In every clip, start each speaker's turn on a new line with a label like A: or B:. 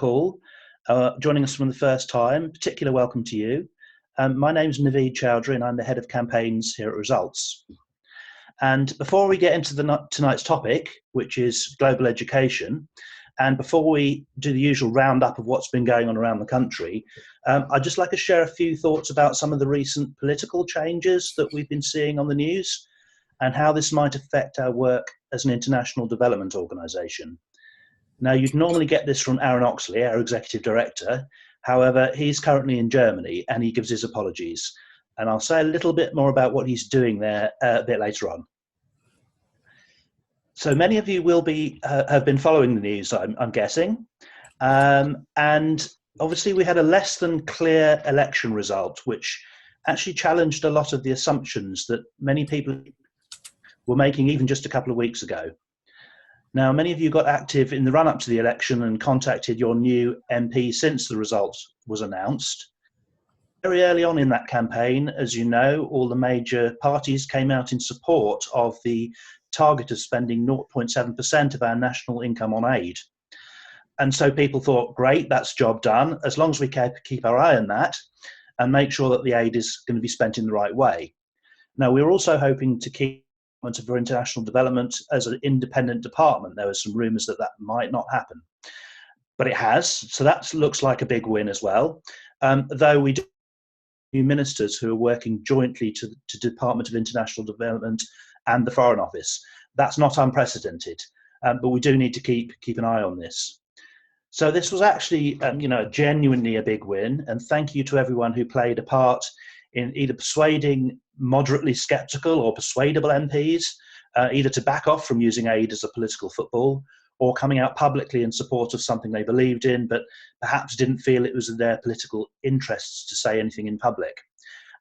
A: call, joining us from the first time. Particular welcome to you. My name's Naveed Chowdhury and I'm the Head of Campaigns here at Results. And before we get into tonight's topic, which is global education, and before we do the usual roundup of what's been going on around the country, I'd just like to share a few thoughts about some of the recent political changes that we've been seeing on the news and how this might affect our work as an international development organisation. Now, you'd normally get this from Aaron Oxley, our Executive Director. However, he's currently in Germany and he gives his apologies. And I'll say a little bit more about what he's doing there a bit later on. So many of you will have been following the news, I'm guessing. And obviously we had a less than clear election result, which actually challenged a lot of the assumptions that many people were making even just a couple of weeks ago. Now, many of you got active in the run-up to the election and contacted your new MP since the result was announced. Very early on in that campaign, as you know, all the major parties came out in support of the target of spending 0.7% of our national income on aid. And so people thought, great, that's job done, as long as we keep our eye on that and make sure that the aid is going to be spent in the right way. Now, we were also hoping to keep for international development as an independent department. There were some rumours that that might not happen, but it has. So that looks like a big win as well. Though we do have new ministers who are working jointly to Department of International Development and the Foreign Office. That's not unprecedented, but we do need to keep an eye on this. So this was actually, genuinely a big win, and thank you to everyone who played a part in either persuading moderately sceptical or persuadable MPs, either to back off from using aid as a political football, or coming out publicly in support of something they believed in, but perhaps didn't feel it was in their political interests to say anything in public.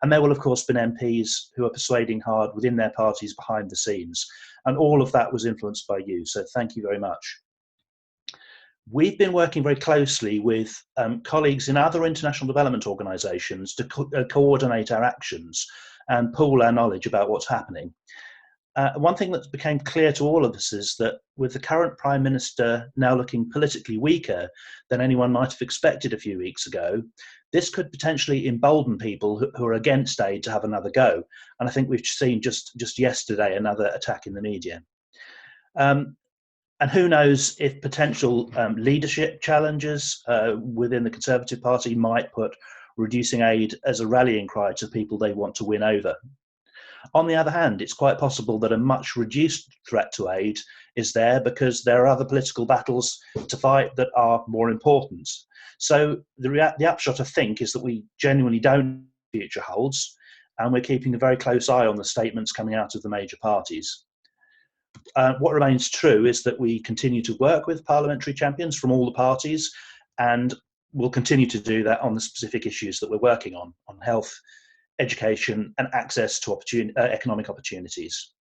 A: And there will, of course, been MPs who are persuading hard within their parties behind the scenes. And all of that was influenced by you. So thank you very much. We've been working very closely with colleagues in other international development organisations to coordinate our actions and pool our knowledge about what's happening. One thing that became clear to all of us is that with the current Prime Minister now looking politically weaker than anyone might have expected a few weeks ago, this could potentially embolden people who are against aid to have another go. And I think we've seen just yesterday another attack in the media. And who knows if potential leadership challenges within the Conservative Party might put reducing aid as a rallying cry to people they want to win over. On the other hand, it's quite possible that a much reduced threat to aid is there because there are other political battles to fight that are more important. So the upshot, I think, is that we genuinely don't know what the future holds, and we're keeping a very close eye on the statements coming out of the major parties. What remains true is that we continue to work with parliamentary champions from all the parties, and we'll continue to do that on the specific issues that we're working on health, education, and access to economic opportunities.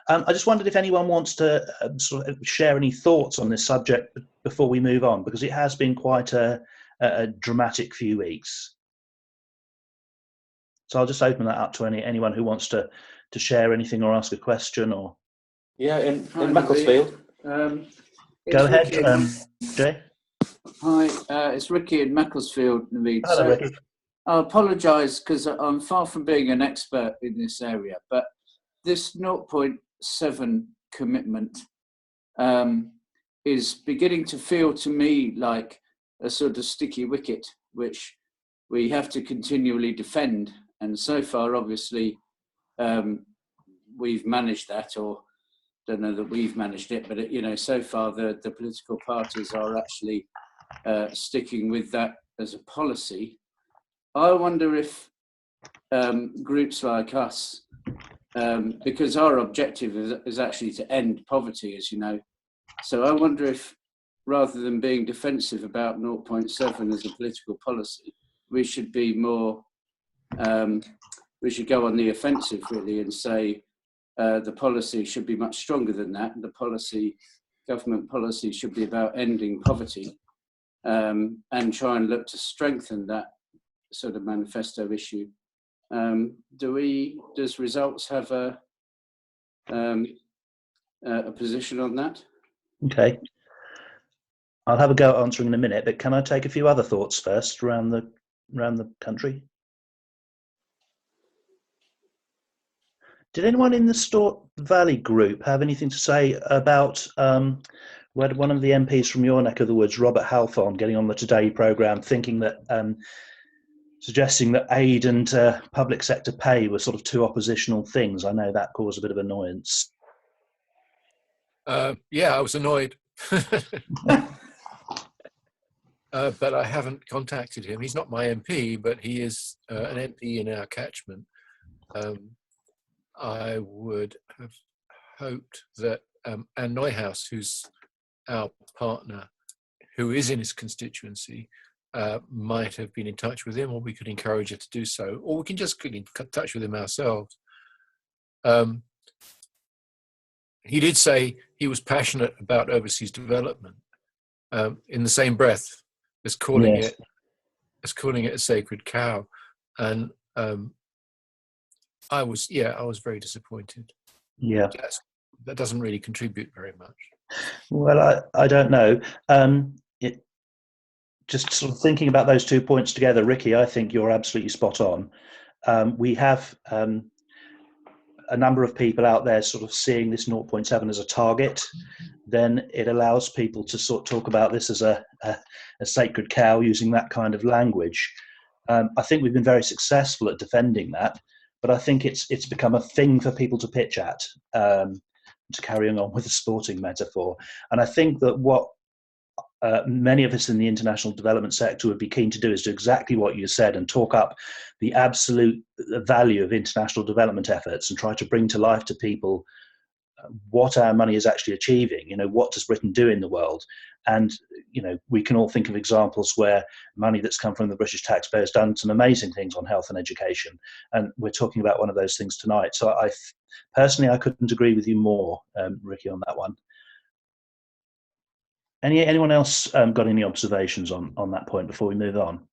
A: I just wondered if anyone wants to sort of share any thoughts on this subject before we move on, because it has been quite a dramatic few weeks. So I'll just open that up to anyone who wants to share anything or ask a question. Or
B: in Macclesfield.
A: Go ahead, Jay.
C: Hi, it's Ricky in Macclesfield, Naveed.
A: Hello, Ricky.
C: I apologise because I'm far from being an expert in this area, but this 0.7 commitment is beginning to feel to me like a sort of sticky wicket, which we have to continually defend. And so far, obviously, we've managed that, or don't know that we've managed it, but so far the political parties are actually sticking with that as a policy. I wonder if groups like us, because our objective is actually to end poverty, as you know, so I wonder if rather than being defensive about 0.7 as a political policy, we should be more, we should go on the offensive really and say the policy should be much stronger than that. The government policy should be about ending poverty and try and look to strengthen that sort of manifesto issue. Does Results have a position on that?
A: Okay. I'll have a go at answering in a minute, but can I take a few other thoughts first around the country? Did anyone in the Stort Valley group have anything to say about where one of the MPs from your neck of the woods, Robert Halfon, getting on the Today programme, thinking that suggesting that aid and public sector pay were sort of two oppositional things? I know that caused a bit of annoyance.
D: Yeah, I was annoyed. But I haven't contacted him. He's not my MP, but he is an MP in our catchment. I would have hoped that Anne Neuhaus, who's our partner, who is in his constituency, might have been in touch with him, or we could encourage her to do so, or we can just get in touch with him ourselves. He did say he was passionate about overseas development, in the same breath as calling
A: Yes.
D: it a sacred cow, and I was very disappointed.
A: Yeah.
D: That doesn't really contribute very much.
A: Well, I don't know. Just sort of thinking about those 2 points together, Ricky, I think you're absolutely spot on. We have a number of people out there sort of seeing this 0.7 as a target. Then it allows people to sort of talk about this as a sacred cow, using that kind of language. I think we've been very successful at defending that, but I think it's become a thing for people to pitch at, to carrying on with the sporting metaphor. And I think that what many of us in the international development sector would be keen to do is do exactly what you said and talk up the absolute value of international development efforts and try to bring to life to people what our money is actually achieving. What does Britain do in the world? And we can all think of examples where money that's come from the British taxpayer has done some amazing things on health and education, and we're talking about one of those things tonight. So personally I couldn't agree with you more, Ricky, on that one. Anyone else got any observations on that point before we move on?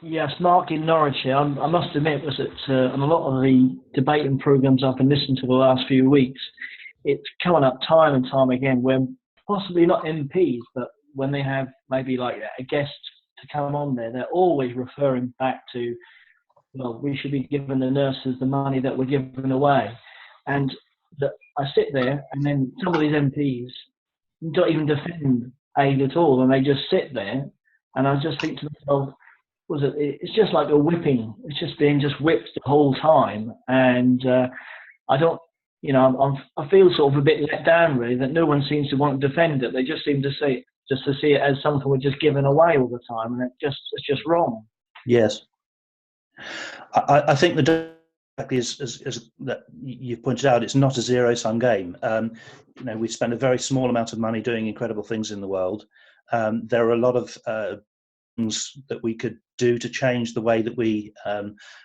E: Yes, Mark in Norwich here. I must admit, was that on a lot of the debating programmes I've been listening to the last few weeks, it's coming up time and time again when possibly not MPs, but when they have maybe like a guest to come on there, they're always referring back to, well, we should be giving the nurses the money that we're giving away. And I sit there, and then some of these MPs don't even defend aid at all, and they just sit there, and I just think to myself, it's just like a whipping. It's just being whipped the whole time, and I don't, I feel sort of a bit let down really that no one seems to want to defend it. They just seem to see it as something we're just giving away all the time, and it's just wrong.
A: Yes, I think the is that you've pointed out, it's not a zero-sum game. We spend a very small amount of money doing incredible things in the world. There are a lot of things that we could do to change the way that we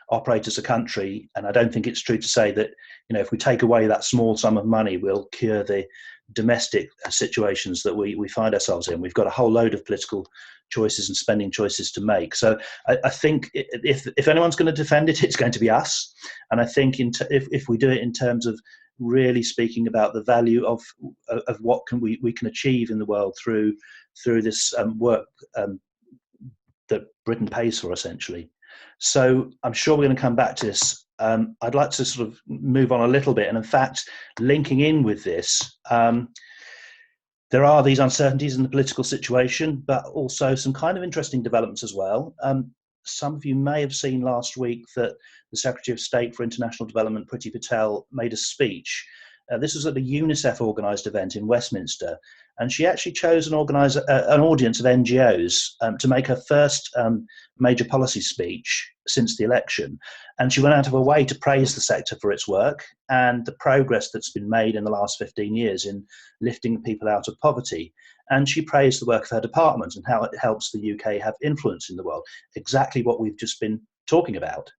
A: operate as a country, and I don't think it's true to say that if we take away that small sum of money, we'll cure the domestic situations that we find ourselves in. We've got a whole load of political choices and spending choices to make. So I think if anyone's going to defend it, it's going to be us. And I think if we do it in terms of really speaking about the value of what we can achieve in the world through this work that Britain pays for, essentially. So I'm sure we're going to come back to this. I'd like to sort of move on a little bit, and in fact, linking in with this, there are these uncertainties in the political situation, but also some kind of interesting developments as well. Some of you may have seen last week that the Secretary of State for International Development, Priti Patel, made a speech. This was at a UNICEF organised event in Westminster, and she actually chose an audience of NGOs to make her first major policy speech since the election. And she went out of her way to praise the sector for its work and the progress that's been made in the last 15 years in lifting people out of poverty. And she praised the work of her department and how it helps the UK have influence in the world, exactly what we've just been talking about.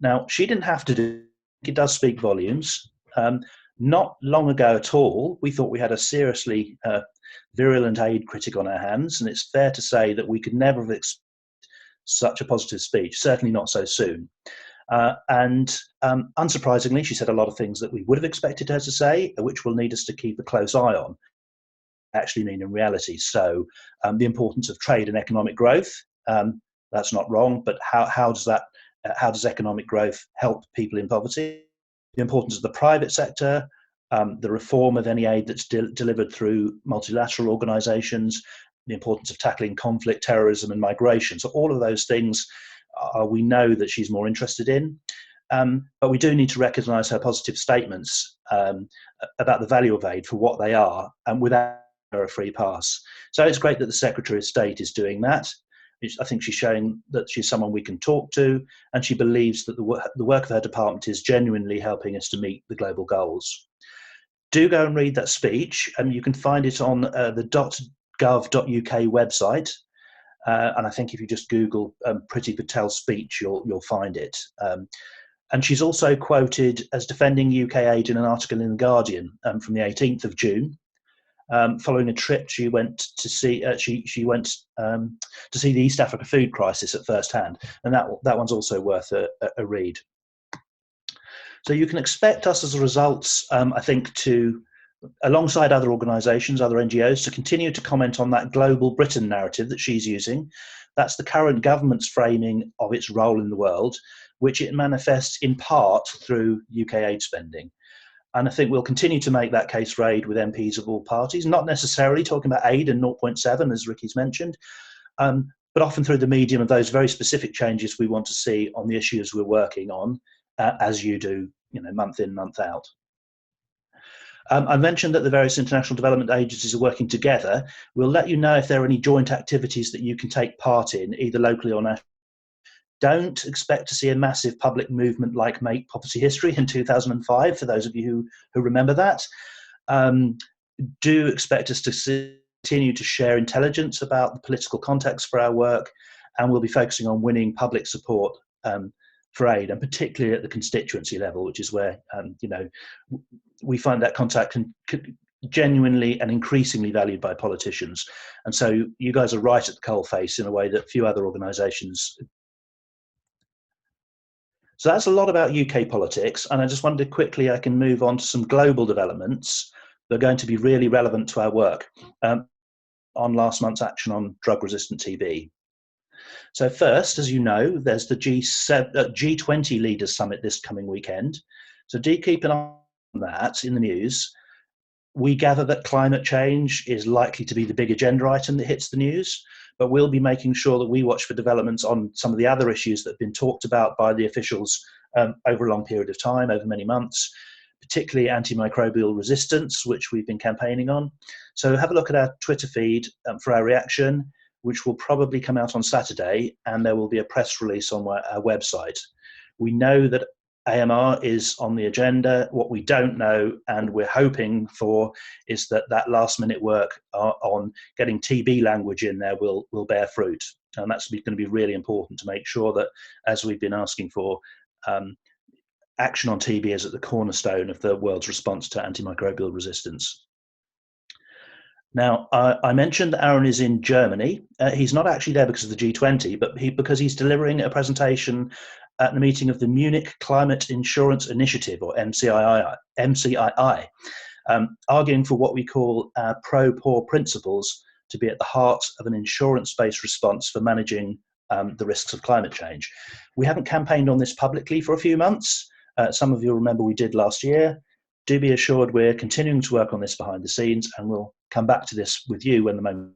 A: Now, she didn't have to do it. It does speak volumes. Not long ago at all, we thought we had a seriously virulent aid critic on our hands, and it's fair to say that we could never have expected such a positive speech, certainly not so soon. And unsurprisingly, she said a lot of things that we would have expected her to say, which will need us to keep a close eye on. actually mean in reality. So the importance of trade and economic growth, that's not wrong, but how does economic growth help people in poverty? The importance of the private sector, the reform of any aid that's delivered through multilateral organizations, the importance of tackling conflict, terrorism and migration. So all of those things we know that she's more interested in. But we do need to recognise her positive statements about the value of aid for what they are, and without a free pass. So it's great that the Secretary of State is doing that. I think she's showing that she's someone we can talk to, and she believes that the work of her department is genuinely helping us to meet the global goals. Do go and read that speech, and you can find it on the .gov.uk website. And I think if you just Google Priti Patel's speech, you'll find it. And she's also quoted as defending UK aid in an article in The Guardian from the 18th of June. Following a trip, she went to see she went to see the East Africa food crisis at first hand, and that one's also worth a read. So you can expect us as a result, I think, to, alongside other organisations, other NGOs, to continue to comment on that global Britain narrative that she's using. That's the current government's framing of its role in the world, which it manifests in part through UK aid spending. And I think we'll continue to make that case raid with MPs of all parties, not necessarily talking about aid and 0.7, as Ricky's mentioned, but often through the medium of those very specific changes we want to see on the issues we're working on, as you do, month in, month out. I mentioned that the various international development agencies are working together. We'll let you know if there are any joint activities that you can take part in, either locally or nationally. Don't expect to see a massive public movement like Make Poverty History in 2005, for those of you who remember that. Do expect us to continue to share intelligence about the political context for our work, and we'll be focusing on winning public support for aid, and particularly at the constituency level, which is where we find that contact genuinely and increasingly valued by politicians. And so you guys are right at the coalface in a way that few other organisations. So that's a lot about UK politics, and I just wondered quickly I can move on to some global developments that are going to be really relevant to our work on last month's action on drug-resistant TB. So first, as you know, there's the G20 Leaders Summit this coming weekend. So do keep an eye on that in the news. We gather that climate change is likely to be the big agenda item that hits the news, but we'll be making sure that we watch for developments on some of the other issues that have been talked about by the officials over a long period of time, over many months, particularly antimicrobial resistance, which we've been campaigning on. So have a look at our Twitter feed for our reaction, which will probably come out on Saturday, and there will be a press release on our website. We know that AMR is on the agenda. What we don't know, and we're hoping for, is that last minute work on getting TB language in there will bear fruit. And that's going to be really important to make sure that, as we've been asking for, action on TB is at the cornerstone of the world's response to antimicrobial resistance. Now, I mentioned that Aaron is in Germany. He's not actually there because of the G20, but because he's delivering a presentation at the meeting of the Munich Climate Insurance Initiative, or MCII, arguing for what we call pro-poor principles to be at the heart of an insurance-based response for managing the risks of climate change. We haven't campaigned on this publicly for a few months. Some of you remember we did last year. Do be assured we're continuing to work on this behind the scenes, and we'll come back to this with you when the moment.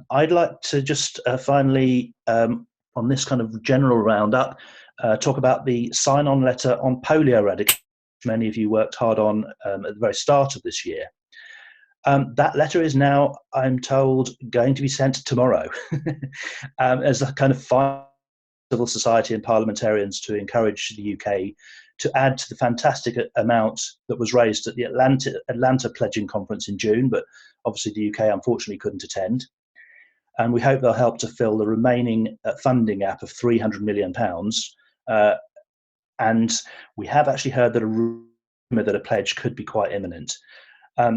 A: I'd like to just finally, on this kind of general roundup, talk about the sign-on letter on polio eradication, which many of you worked hard on at the very start of this year. That letter is now, I'm told, going to be sent tomorrow as a kind of civil society and parliamentarians to encourage the UK to add to the fantastic amount that was raised at the Atlanta pledging conference in June, but obviously the UK unfortunately couldn't attend. And we hope they'll help to fill the remaining funding gap of £300 million. And we have actually heard that a rumour that a pledge could be quite imminent.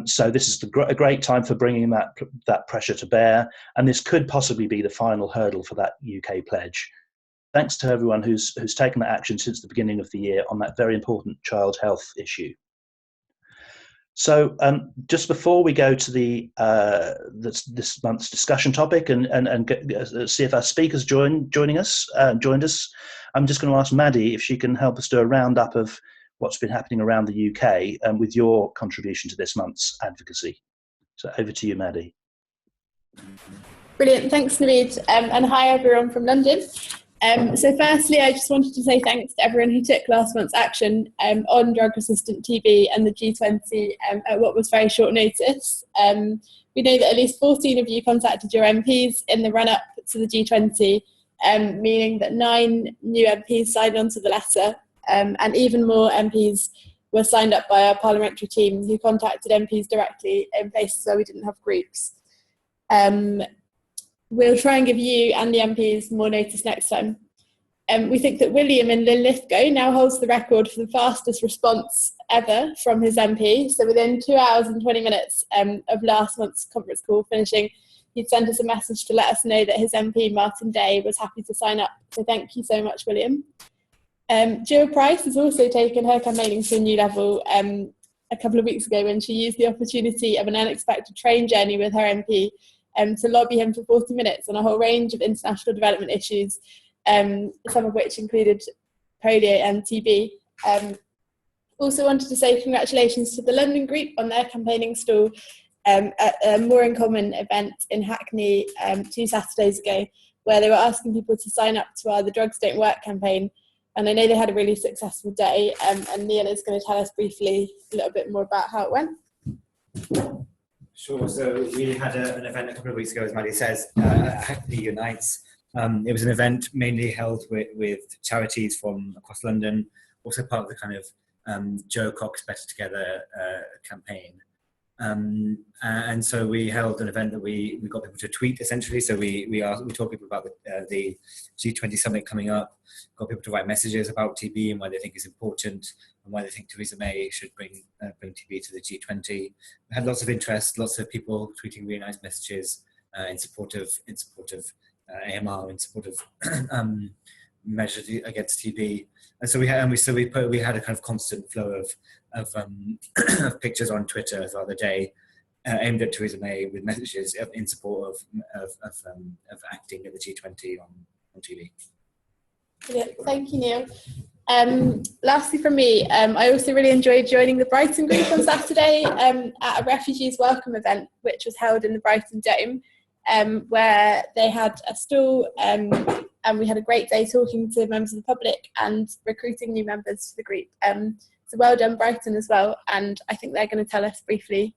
A: So this is a great time for bringing that pressure to bear, and this could possibly be the final hurdle for that UK pledge. Thanks to everyone who's taken that action since the beginning of the year on that very important child health issue. So just before we go to the this month's discussion topic and see if our speakers joined us, I'm just going to ask Maddie if she can help us do a roundup of what's been happening around the UK with your contribution to this month's advocacy. So over to you, Maddie.
F: Brilliant, thanks Naveed, and hi everyone from London. So firstly, I just wanted to say thanks to everyone who took last month's action on drug-resistant TB and the G20 at what was very short notice. We know that at least 14 of you contacted your MPs in the run-up to the G20, meaning that 9 new MPs signed on to the letter, and even more MPs were signed up by our parliamentary team who contacted MPs directly in places where we didn't have groups. We'll try and give you and the MPs more notice next time. We think that William in Linlithgow now holds the record for the fastest response ever from his MP. So within 2 hours and 20 minutes of last month's conference call finishing, he'd sent us a message to let us know that his MP, Martin Day, was happy to sign up. So thank you so much, William. Jill Price has also taken her campaigning to a new level a couple of weeks ago when she used the opportunity of an unexpected train journey with her MP to lobby him for 40 minutes on a whole range of international development issues, some of which included polio and TB. Also wanted to say congratulations to the London group on their campaigning stall at a More in Common event in Hackney 2 Saturdays ago, where they were asking people to sign up to our The Drugs Don't Work campaign. And I know they had a really successful day, and Neil is going to tell us briefly a little bit more about how it went.
G: Sure. So we had an event a couple of weeks ago, as Maddie says, Hackney Unites. It was an event mainly held with charities from across London, also part of the kind of Joe Cox Better Together campaign. And so we held an event that we got people to tweet essentially. So we told people about the G20 summit coming up, got people to write messages about TB and why they think it's important and why they think Theresa May should bring TB to the G20. We had lots of interest, lots of people tweeting really nice messages in support of AMR, in support of measures against TB. And so we had a kind of constant flow of pictures on Twitter throughout the day aimed at Theresa May with messages in support of acting at the G20 on TB.
F: Yeah, thank you, Neil. Lastly from me, I also really enjoyed joining the Brighton group on Saturday at a refugees welcome event which was held in the Brighton Dome, where they had a stall and we had a great day talking to members of the public and recruiting new members to the group. So well done Brighton as well, and I think they're going to tell us briefly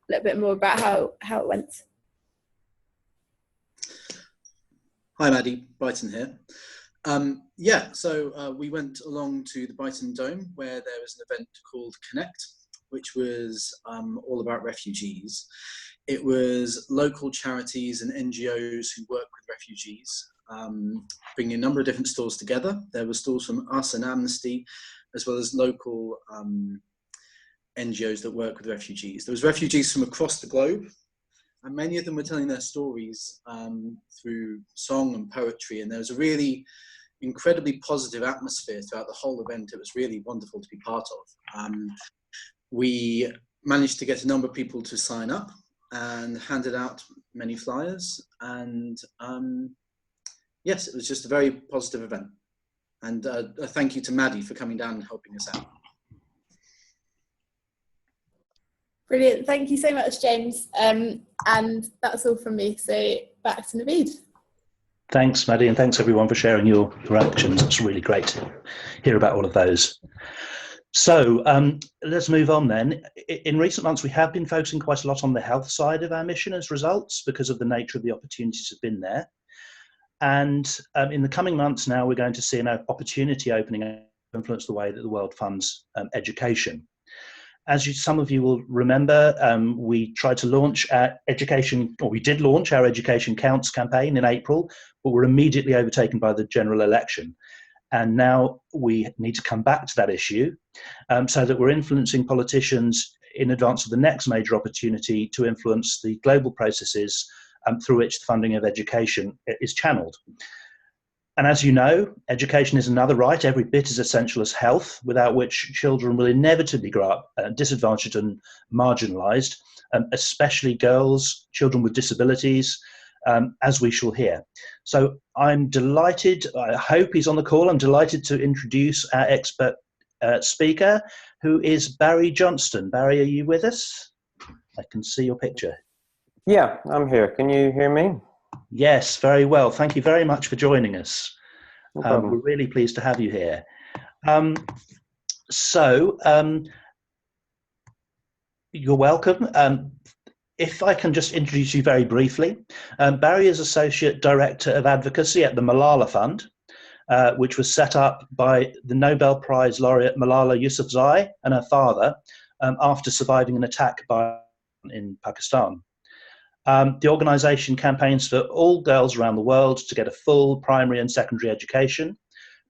F: a little bit more about how it went.
H: Hi Maddie, Brighton here. So we went along to the Brighton Dome where there was an event called Connect, which was all about refugees. It was local charities and NGOs who work with refugees, bringing a number of different stalls together. There were stalls from us and Amnesty, as well as local NGOs that work with refugees. There was refugees from across the globe, and many of them were telling their stories through song and poetry, and there was a really incredibly positive atmosphere throughout the whole event. It was really wonderful to be part of. We managed to get a number of people to sign up and handed out many flyers, and yes, it was just a very positive event. And a thank you to Maddie for coming down and helping us out.
F: Brilliant, thank you so much, James. And that's all from me, so back to Naveed.
A: Thanks, Maddie, and thanks everyone for sharing your actions. It's really great to hear about all of those. So let's move on then. In recent months, we have been focusing quite a lot on the health side of our mission as results because of the nature of the opportunities that have been there. And in the coming months now, we're going to see an opportunity opening to influence the way that the world funds education. As some of you will remember, we tried to launch our education, or we did launch our Education Counts campaign in April, but were immediately overtaken by the general election. And now we need to come back to that issue so that we're influencing politicians in advance of the next major opportunity to influence the global processes through which the funding of education is channeled. And as you know, education is another right every bit as essential as health, without which children will inevitably grow up disadvantaged and marginalised, especially girls, children with disabilities, as we shall hear. So I'm delighted, I hope he's on the call, I'm delighted to introduce our expert speaker, who is Barry Johnston. Barry, are you with us? I can see your picture.
I: Yeah, I'm here. Can you hear me?
A: Yes, very well. Thank you very much for joining us.
I: No problem.
A: We're really pleased to have you here. You're welcome. If I can just introduce you very briefly, Barry is Associate Director of Advocacy at the Malala Fund, which was set up by the Nobel Prize laureate Malala Yousafzai and her father after surviving an attack in Pakistan. The organisation campaigns for all girls around the world to get a full primary and secondary education,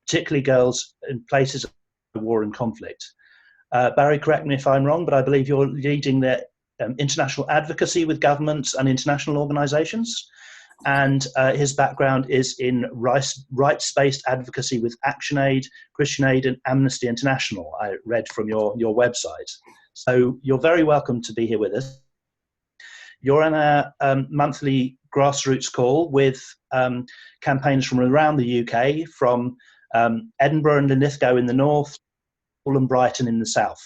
A: particularly girls in places of war and conflict. Barry, correct me if I'm wrong, but I believe you're leading the international advocacy with governments and international organisations. And his background is in rights-based advocacy with ActionAid, Christian Aid and Amnesty International, I read from your website. So you're very welcome to be here with us. You're on a monthly Grassroots call with campaigners from around the UK, from Edinburgh and Linlithgow in the north, and Brighton in the south.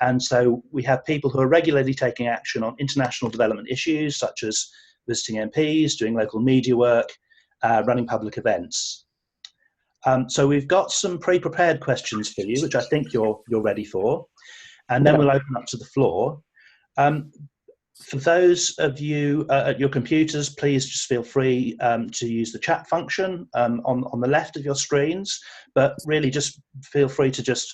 A: And so we have people who are regularly taking action on international development issues, such as visiting MPs, doing local media work, running public events. So we've got some pre-prepared questions for you, which I think you're ready for. And then we'll open up to the floor. For those of you at your computers, please just feel free to use the chat function on the left of your screens, but really just feel free to just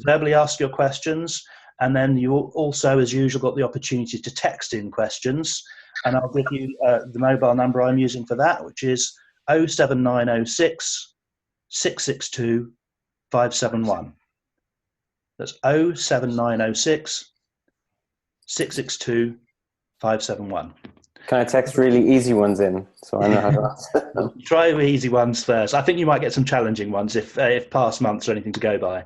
A: verbally ask your questions. And then you also, as usual, got the opportunity to text in questions. And I'll give you the mobile number I'm using for that, which is 07906 662 571. That's 07906 662 571.
I: Can I text really easy ones in so I know how to answer them?
A: Try the easy ones first. I think you might get some challenging ones if past months are anything to go by,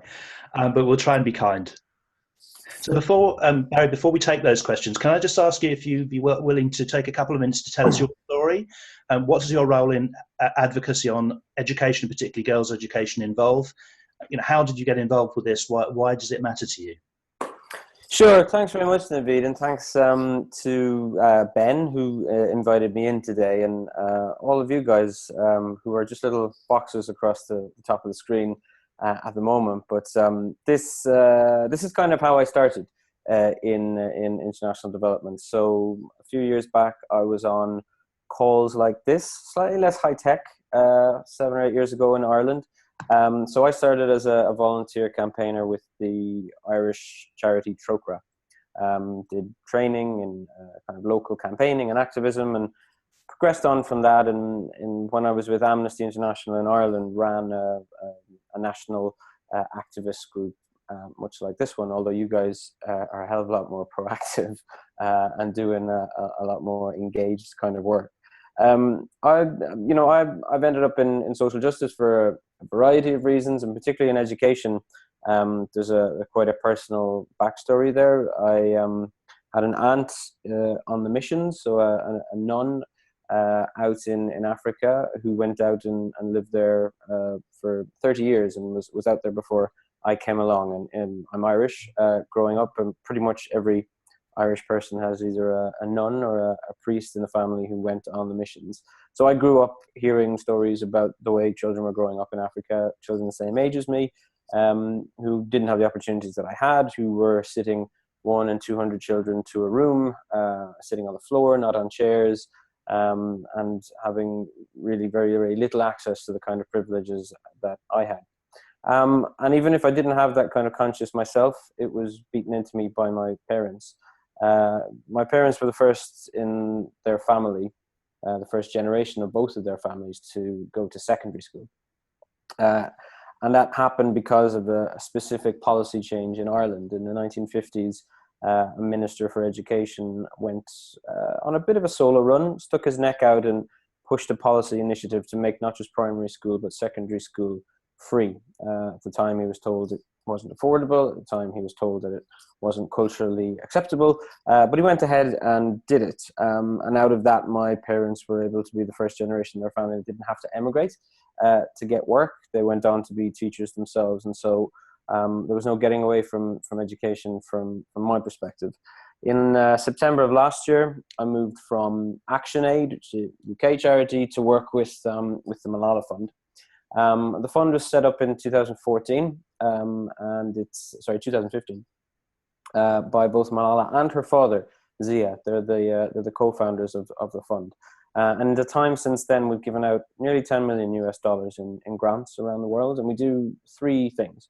A: but we'll try and be kind. So before, Barry, before we take those questions, can I just ask you if you'd be willing to take a couple of minutes to tell us your story? What does your role in advocacy on education, particularly girls' education, involve? How did you get involved with this? Why does it matter to you?
I: Sure, thanks very much, Naveed, and thanks to Ben, who invited me in today, and all of you guys who are just little boxes across the top of the screen at the moment. But this is kind of how I started in international development. So a few years back, I was on calls like this, slightly less high tech, 7 or 8 years ago in Ireland. So I started as a volunteer campaigner with the Irish charity Trócaire. Did training in kind of local campaigning and activism, and progressed on from that. And when I was with Amnesty International in Ireland, ran a national activist group, much like this one, although you guys are a hell of a lot more proactive and doing a lot more engaged kind of work. I've ended up in social justice for a variety of reasons, and particularly in education. There's quite a personal backstory there. I had an aunt on the mission, so a nun out in Africa, who went out and lived there for 30 years and was out there before I came along. And I'm Irish, growing up, and pretty much every Irish person has either a nun or a priest in the family who went on the missions. So I grew up hearing stories about the way children were growing up in Africa, children the same age as me, who didn't have the opportunities that I had, who were sitting 100 and 200 children to a room, sitting on the floor, not on chairs, and having really very, very little access to the kind of privileges that I had. And even if I didn't have that kind of conscience myself, it was beaten into me by my parents. My parents were the first in their family, the first generation of both of their families to go to secondary school. And that happened because of a specific policy change in Ireland. In the 1950s, a minister for education went on a bit of a solo run, stuck his neck out and pushed a policy initiative to make not just primary school but secondary school free. At the time, he was told it wasn't affordable. At the time, he was told that it wasn't culturally acceptable. But he went ahead and did it. And out of that, my parents were able to be the first generation in their family that didn't have to emigrate to get work. They went on to be teachers themselves. And so there was no getting away from education from my perspective. In September of last year, I moved from ActionAid, which is a UK charity, to work with the Malala Fund. The fund was set up in 2014, and 2015, by both Malala and her father, Zia. They're the co-founders of the fund. And in the time since then, we've given out nearly $10 million in grants around the world, and we do three things.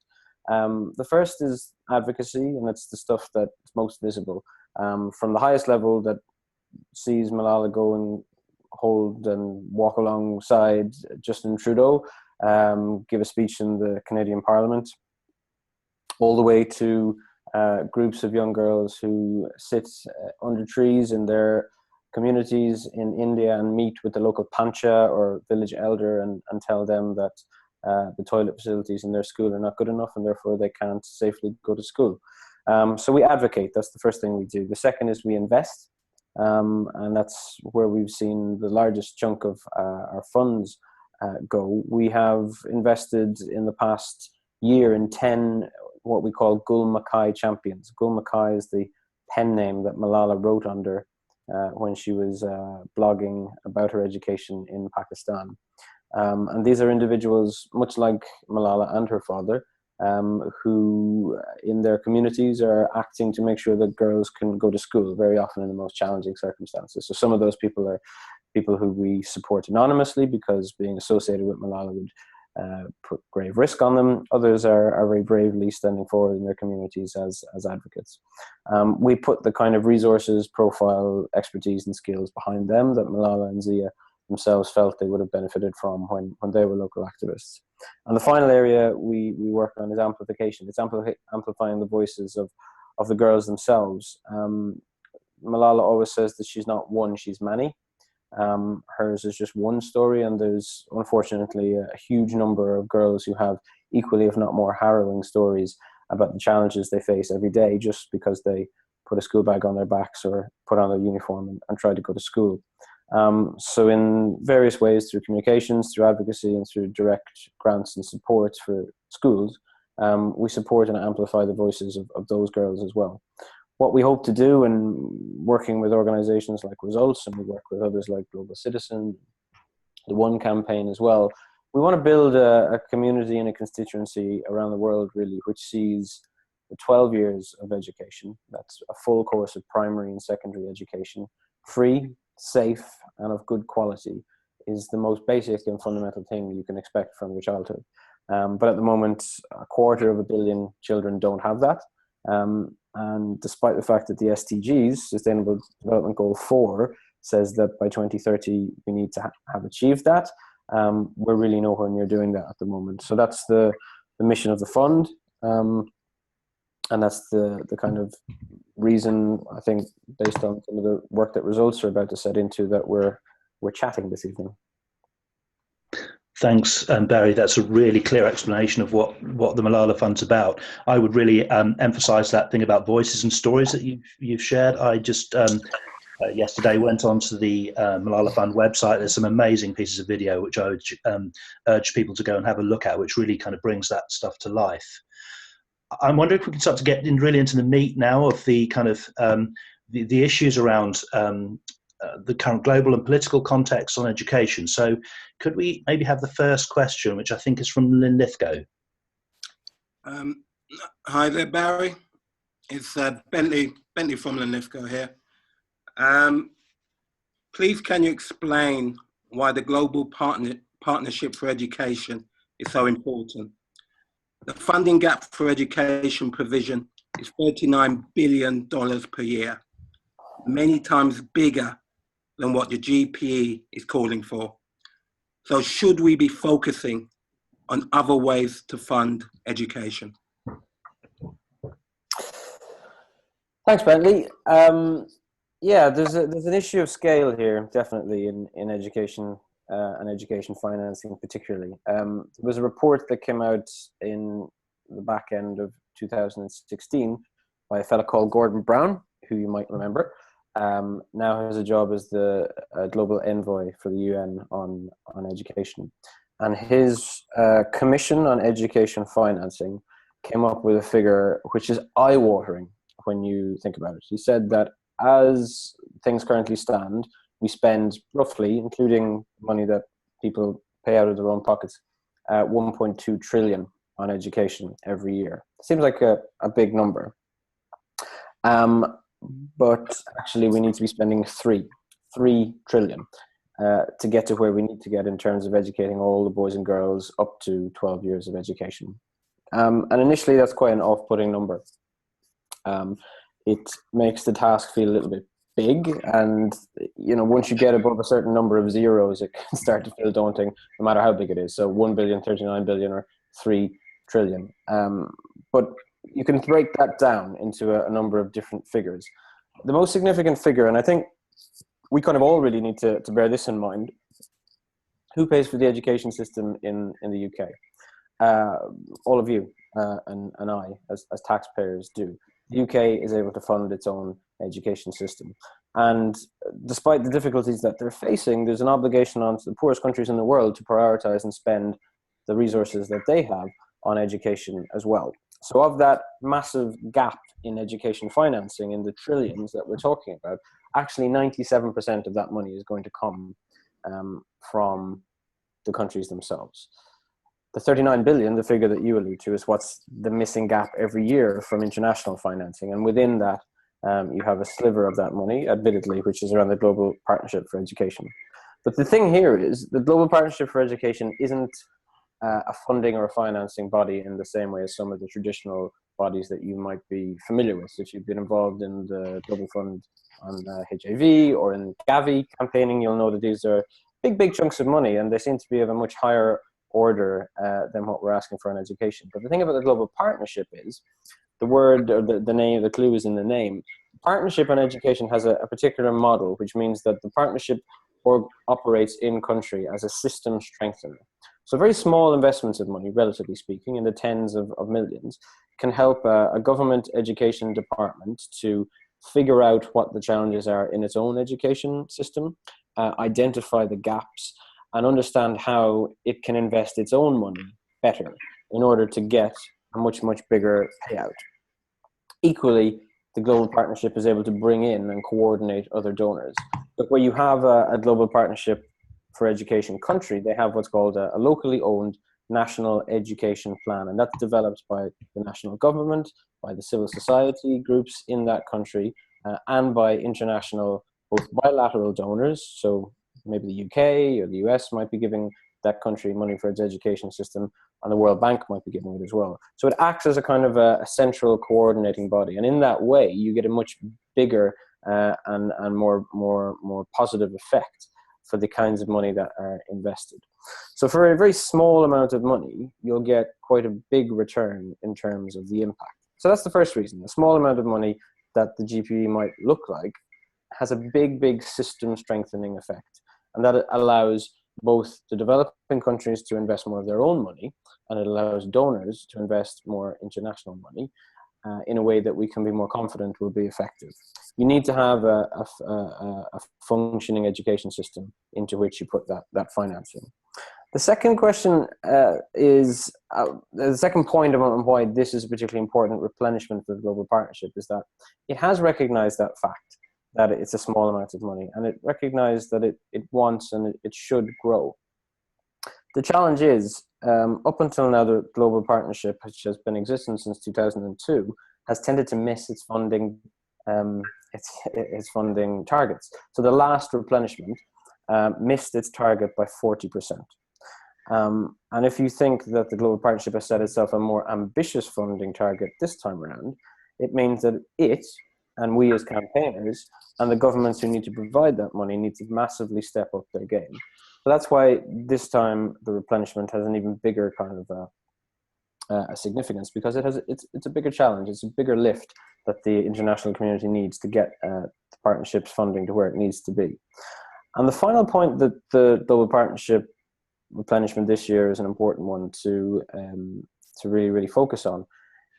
I: The first is advocacy, and it's the stuff that's most visible. From the highest level that sees Malala go and hold and walk alongside Justin Trudeau, give a speech in the Canadian Parliament, all the way to groups of young girls who sit under trees in their communities in India and meet with the local pancha or village elder and tell them that the toilet facilities in their school are not good enough and therefore they can't safely go to school. So we advocate. That's the first thing we do. The second is we invest, and that's where we've seen the largest chunk of our funds go. We have invested in the past year in 10 what we call Gul Makai champions. Gul Makai is the pen name that Malala wrote under when she was blogging about her education in Pakistan. And these are individuals, much like Malala and her father, who in their communities are acting to make sure that girls can go to school, very often in the most challenging circumstances. So some of those people are people who we support anonymously because being associated with Malala would put grave risk on them. Others are very bravely standing forward in their communities as advocates. We put the kind of resources, profile, expertise and skills behind them that Malala and Zia themselves felt they would have benefited from when they were local activists. And the final area we work on is amplification. It's amplifying the voices of the girls themselves. Malala always says that she's not one, she's many. Hers is just one story, and there's unfortunately a huge number of girls who have equally, if not more, harrowing stories about the challenges they face every day just because they put a school bag on their backs or put on their uniform and try to go to school. So in various ways, through communications, through advocacy, and through direct grants and support for schools, we support and amplify the voices of those girls as well. What we hope to do, and working with organizations like Results, and we work with others like Global Citizen, the One campaign as well, we want to build a community and a constituency around the world, really, which sees the 12 years of education, that's a full course of primary and secondary education, free, safe, and of good quality, is the most basic and fundamental thing you can expect from your childhood. But at the moment, 250 million children don't have that. And despite the fact that the SDGs, Sustainable Development Goal 4, says that by 2030 we need to have achieved that, we're really nowhere near doing that at the moment. So that's the mission of the fund, and that's the kind of reason, I think, based on some of the work that Results are about to set into, that we're chatting this evening.
A: Thanks, Barry. That's a really clear explanation of what the Malala Fund's about. I would really emphasise that thing about voices and stories that you've shared. I just yesterday went onto the Malala Fund website. There's some amazing pieces of video which I would urge people to go and have a look at, which really kind of brings that stuff to life. I'm wondering if we can start to get really into the meat now of the kind of the issues around the current global and political context on education. So could we maybe have the first question, which I think is from Linlithgow?
J: Hi there, Barry. It's Bentley from Linlithgow here. Please, can you explain why the global partnership for education is so important? The funding gap for education provision is $39 billion per year, many times bigger than what the GPE is calling for. So should we be focusing on other ways to fund education?
I: Thanks, Bentley. Yeah, there's an issue of scale here, definitely, in education and education financing particularly. There was a report that came out in the back end of 2016 by a fellow called Gordon Brown, who you might remember. Now has a job as the global envoy for the UN on education. And his commission on education financing came up with a figure which is eye-watering when you think about it. He said that as things currently stand, we spend roughly, including money that people pay out of their own pockets, 1.2 trillion on education every year. Seems like a big number. But actually we need to be spending 3 trillion to get to where we need to get in terms of educating all the boys and girls up to 12 years of education. And initially that's quite an off-putting number. It makes the task feel a little bit big, and once you get above a certain number of zeros, it can start to feel daunting, no matter how big it is. So 1 billion, 39 billion, or 3 trillion. But you can break that down into a number of different figures. The most significant figure, and I think we kind of all really need to bear this in mind, who pays for the education system in the UK? All of you and I, as taxpayers, do. The UK is able to fund its own education system. And despite the difficulties that they're facing, there's an obligation on the poorest countries in the world to prioritize and spend the resources that they have on education as well. So of that massive gap in education financing in the trillions that we're talking about, actually 97% of that money is going to come from the countries themselves. The 39 billion, the figure that you allude to, is what's the missing gap every year from international financing. And within that, you have a sliver of that money, admittedly, which is around the Global Partnership for Education. But the thing here is the Global Partnership for Education isn't a funding or a financing body in the same way as some of the traditional bodies that you might be familiar with. If you've been involved in the Global Fund on HIV or in Gavi campaigning, you'll know that these are big chunks of money, and they seem to be of a much higher order than what we're asking for in education. But the thing about the Global Partnership is the word, or the name, the clue is in the name. Partnership on education has a particular model, which means that the partnership operates in country as a system strengthener. So very small investments of money, relatively speaking, in the tens of millions, can help a government education department to figure out what the challenges are in its own education system, identify the gaps, and understand how it can invest its own money better in order to get a much bigger payout. Equally, the Global Partnership is able to bring in and coordinate other donors. But where you have a Global Partnership for Education country, they have what's called a locally owned national education plan, and that's developed by the national government, by the civil society groups in that country, and by international, both bilateral donors. So maybe the UK or the US might be giving that country money for its education system, and the World Bank might be giving it as well. So it acts as a kind of a central coordinating body, and in that way you get a much bigger and more positive effect for the kinds of money that are invested. So for a very small amount of money, you'll get quite a big return in terms of the impact. So that's the first reason. A small amount of money that the GPE might look like has a big system strengthening effect. And that allows both the developing countries to invest more of their own money, and it allows donors to invest more international money in a way that we can be more confident will be effective. You need to have a functioning education system into which you put that financing. The second question is, the second point on why this is a particularly important replenishment for the Global Partnership is that it has recognized that fact, that it's a small amount of money, and it recognized that it wants and it should grow. The challenge is, up until now, the Global Partnership, which has been in existence since 2002, has tended to miss its funding its funding targets. So the last replenishment missed its target by 40%. And if you think that the Global Partnership has set itself a more ambitious funding target this time around, it means that it, and we as campaigners, and the governments who need to provide that money need to massively step up their game. So that's why this time the replenishment has an even bigger kind of a significance, because it's a bigger challenge, it's a bigger lift that the international community needs to get the partnership's funding to where it needs to be. And the final point that the Global Partnership replenishment this year is an important one to really focus on,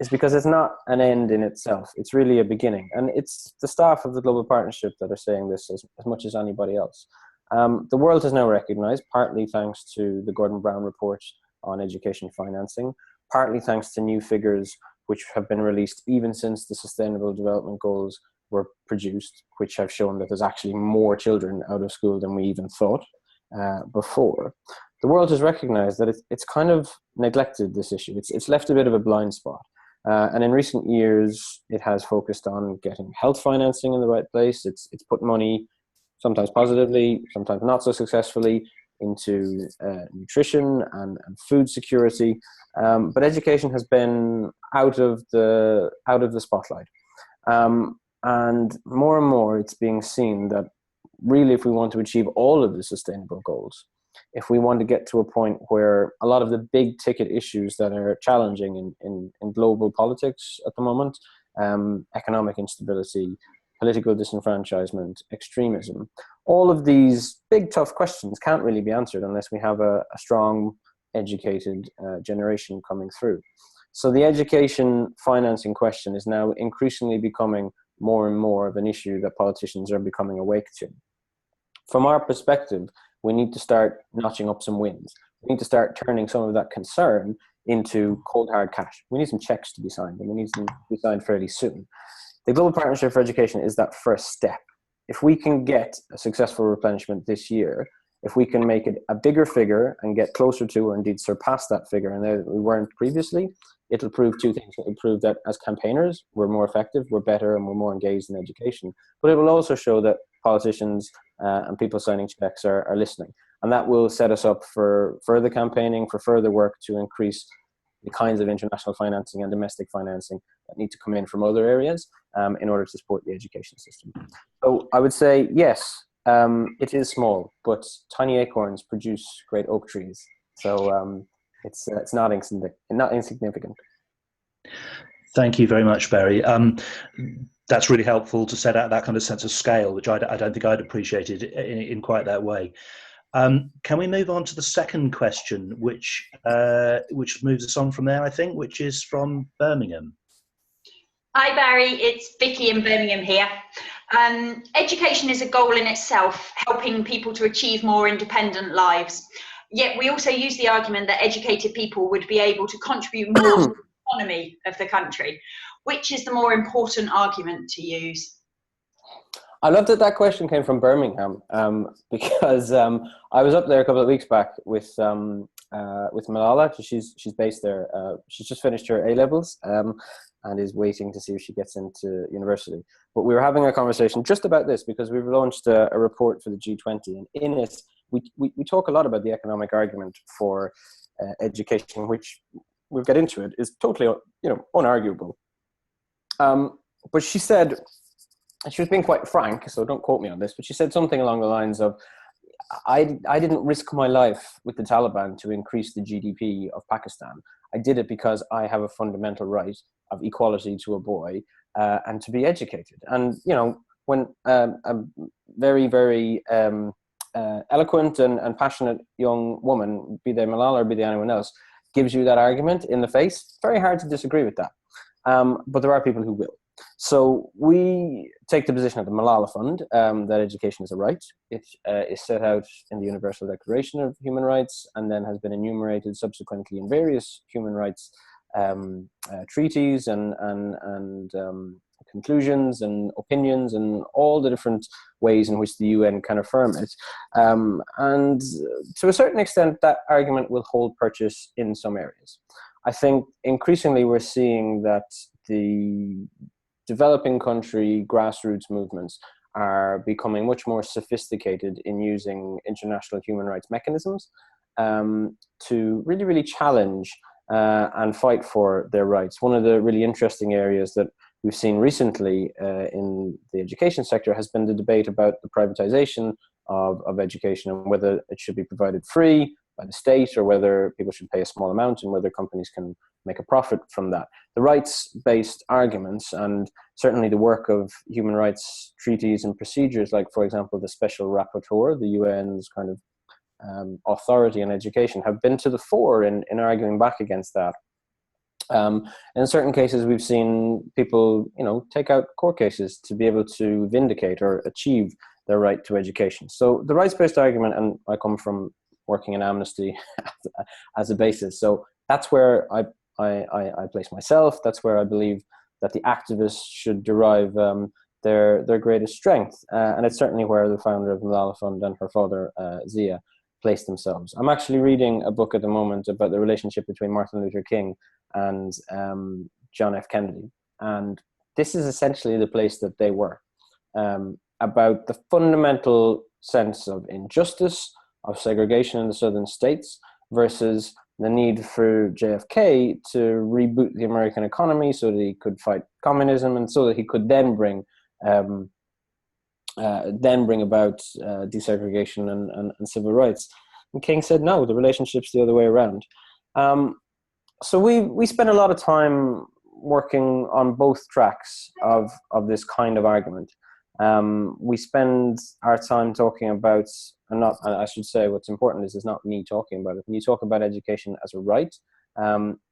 I: is because it's not an end in itself. It's really a beginning. And it's the staff of the Global Partnership that are saying this as much as anybody else. The world has now recognized, partly thanks to the Gordon Brown report on education financing, partly thanks to new figures which have been released even since the Sustainable Development Goals were produced, which have shown that there's actually more children out of school than we even thought before. The world has recognized that it's kind of neglected this issue. It's left a bit of a blind spot. And in recent years, it has focused on getting health financing in the right place. It's put money, sometimes positively, sometimes not so successfully, into nutrition and food security. But education has been out of the spotlight. And more it's being seen that really, if we want to achieve all of the sustainable goals, if we want to get to a point where a lot of the big ticket issues that are challenging in global politics at the moment, economic instability, political disenfranchisement, extremism, all of these big tough questions can't really be answered unless we have a strong, educated generation coming through. So the education financing question is now increasingly becoming more and more of an issue that politicians are becoming awake to. From our perspective, we need to start notching up some wins. We need to start turning some of that concern into cold hard cash. We need some checks to be signed, and we need them to be signed fairly soon. The Global Partnership for Education is that first step. If we can get a successful replenishment this year, if we can make it a bigger figure and get closer to or indeed surpass that figure, and we weren't previously, it'll prove two things. It'll prove that as campaigners, we're more effective, we're better, and we're more engaged in education. But it will also show that politicians and people signing checks are listening. And that will set us up for further campaigning, for further work to increase the kinds of international financing and domestic financing that need to come in from other areas in order to support the education system. So I would say, yes, it is small, but tiny acorns produce great oak trees. So it's not insignificant.
A: Thank you very much, Barry. That's really helpful to set out that kind of sense of scale, which I don't think I'd appreciated in quite that way. Can we move on to the second question, which moves us on from there, I think, which is from Birmingham.
K: Hi, Barry. It's Vicky in Birmingham here. Education is a goal in itself, helping people to achieve more independent lives. Yet we also use the argument that educated people would be able to contribute more to the economy of the country. Which is the more important argument to use?
I: I love that question came from Birmingham because I was up there a couple of weeks back with Malala. She's based there. She's just finished her A-levels and is waiting to see if she gets into university. But we were having a conversation just about this because we've launched a report for the G20, and in it we talk a lot about the economic argument for education, which we'll get into it, is totally unarguable. But she said, and she was being quite frank, so don't quote me on this, but she said something along the lines of, I didn't risk my life with the Taliban to increase the GDP of Pakistan. I did it because I have a fundamental right of equality to a boy and to be educated. And, when a very, very eloquent and passionate young woman, be they Malala or be they anyone else, gives you that argument in the face, very hard to disagree with that. But there are people who will. So we take the position of the Malala Fund that education is a right. It is set out in the Universal Declaration of Human Rights and then has been enumerated subsequently in various human rights treaties and conclusions and opinions and all the different ways in which the UN can affirm it. And to a certain extent, that argument will hold purchase in some areas. I think increasingly we're seeing that the developing country grassroots movements are becoming much more sophisticated in using international human rights mechanisms to really, really challenge and fight for their rights. One of the really interesting areas that we've seen recently in the education sector has been the debate about the privatization of education and whether it should be provided free by the state, or whether people should pay a small amount and whether companies can make a profit from that. The rights-based arguments, and certainly the work of human rights treaties and procedures, like, for example, the Special Rapporteur, the UN's kind of authority on education, have been to the fore in arguing back against that. In certain cases, we've seen people, take out court cases to be able to vindicate or achieve their right to education. So the rights-based argument, and I come from working in Amnesty as a basis, so that's where I place myself. That's where I believe that the activists should derive their greatest strength, and it's certainly where the founder of the Malala Fund and her father, Zia, placed themselves. I'm actually reading a book at the moment about the relationship between Martin Luther King and John F. Kennedy, and this is essentially the place that they were, about the fundamental sense of injustice, of segregation in the southern states, versus the need for JFK to reboot the American economy so that he could fight communism, and so that he could then bring about desegregation and civil rights. And King said, no, the relationship's the other way around. So we spent a lot of time working on both tracks of this kind of argument. We spend our time talking about, and I should say what's important is it's not me talking about it. When you talk about education as a right,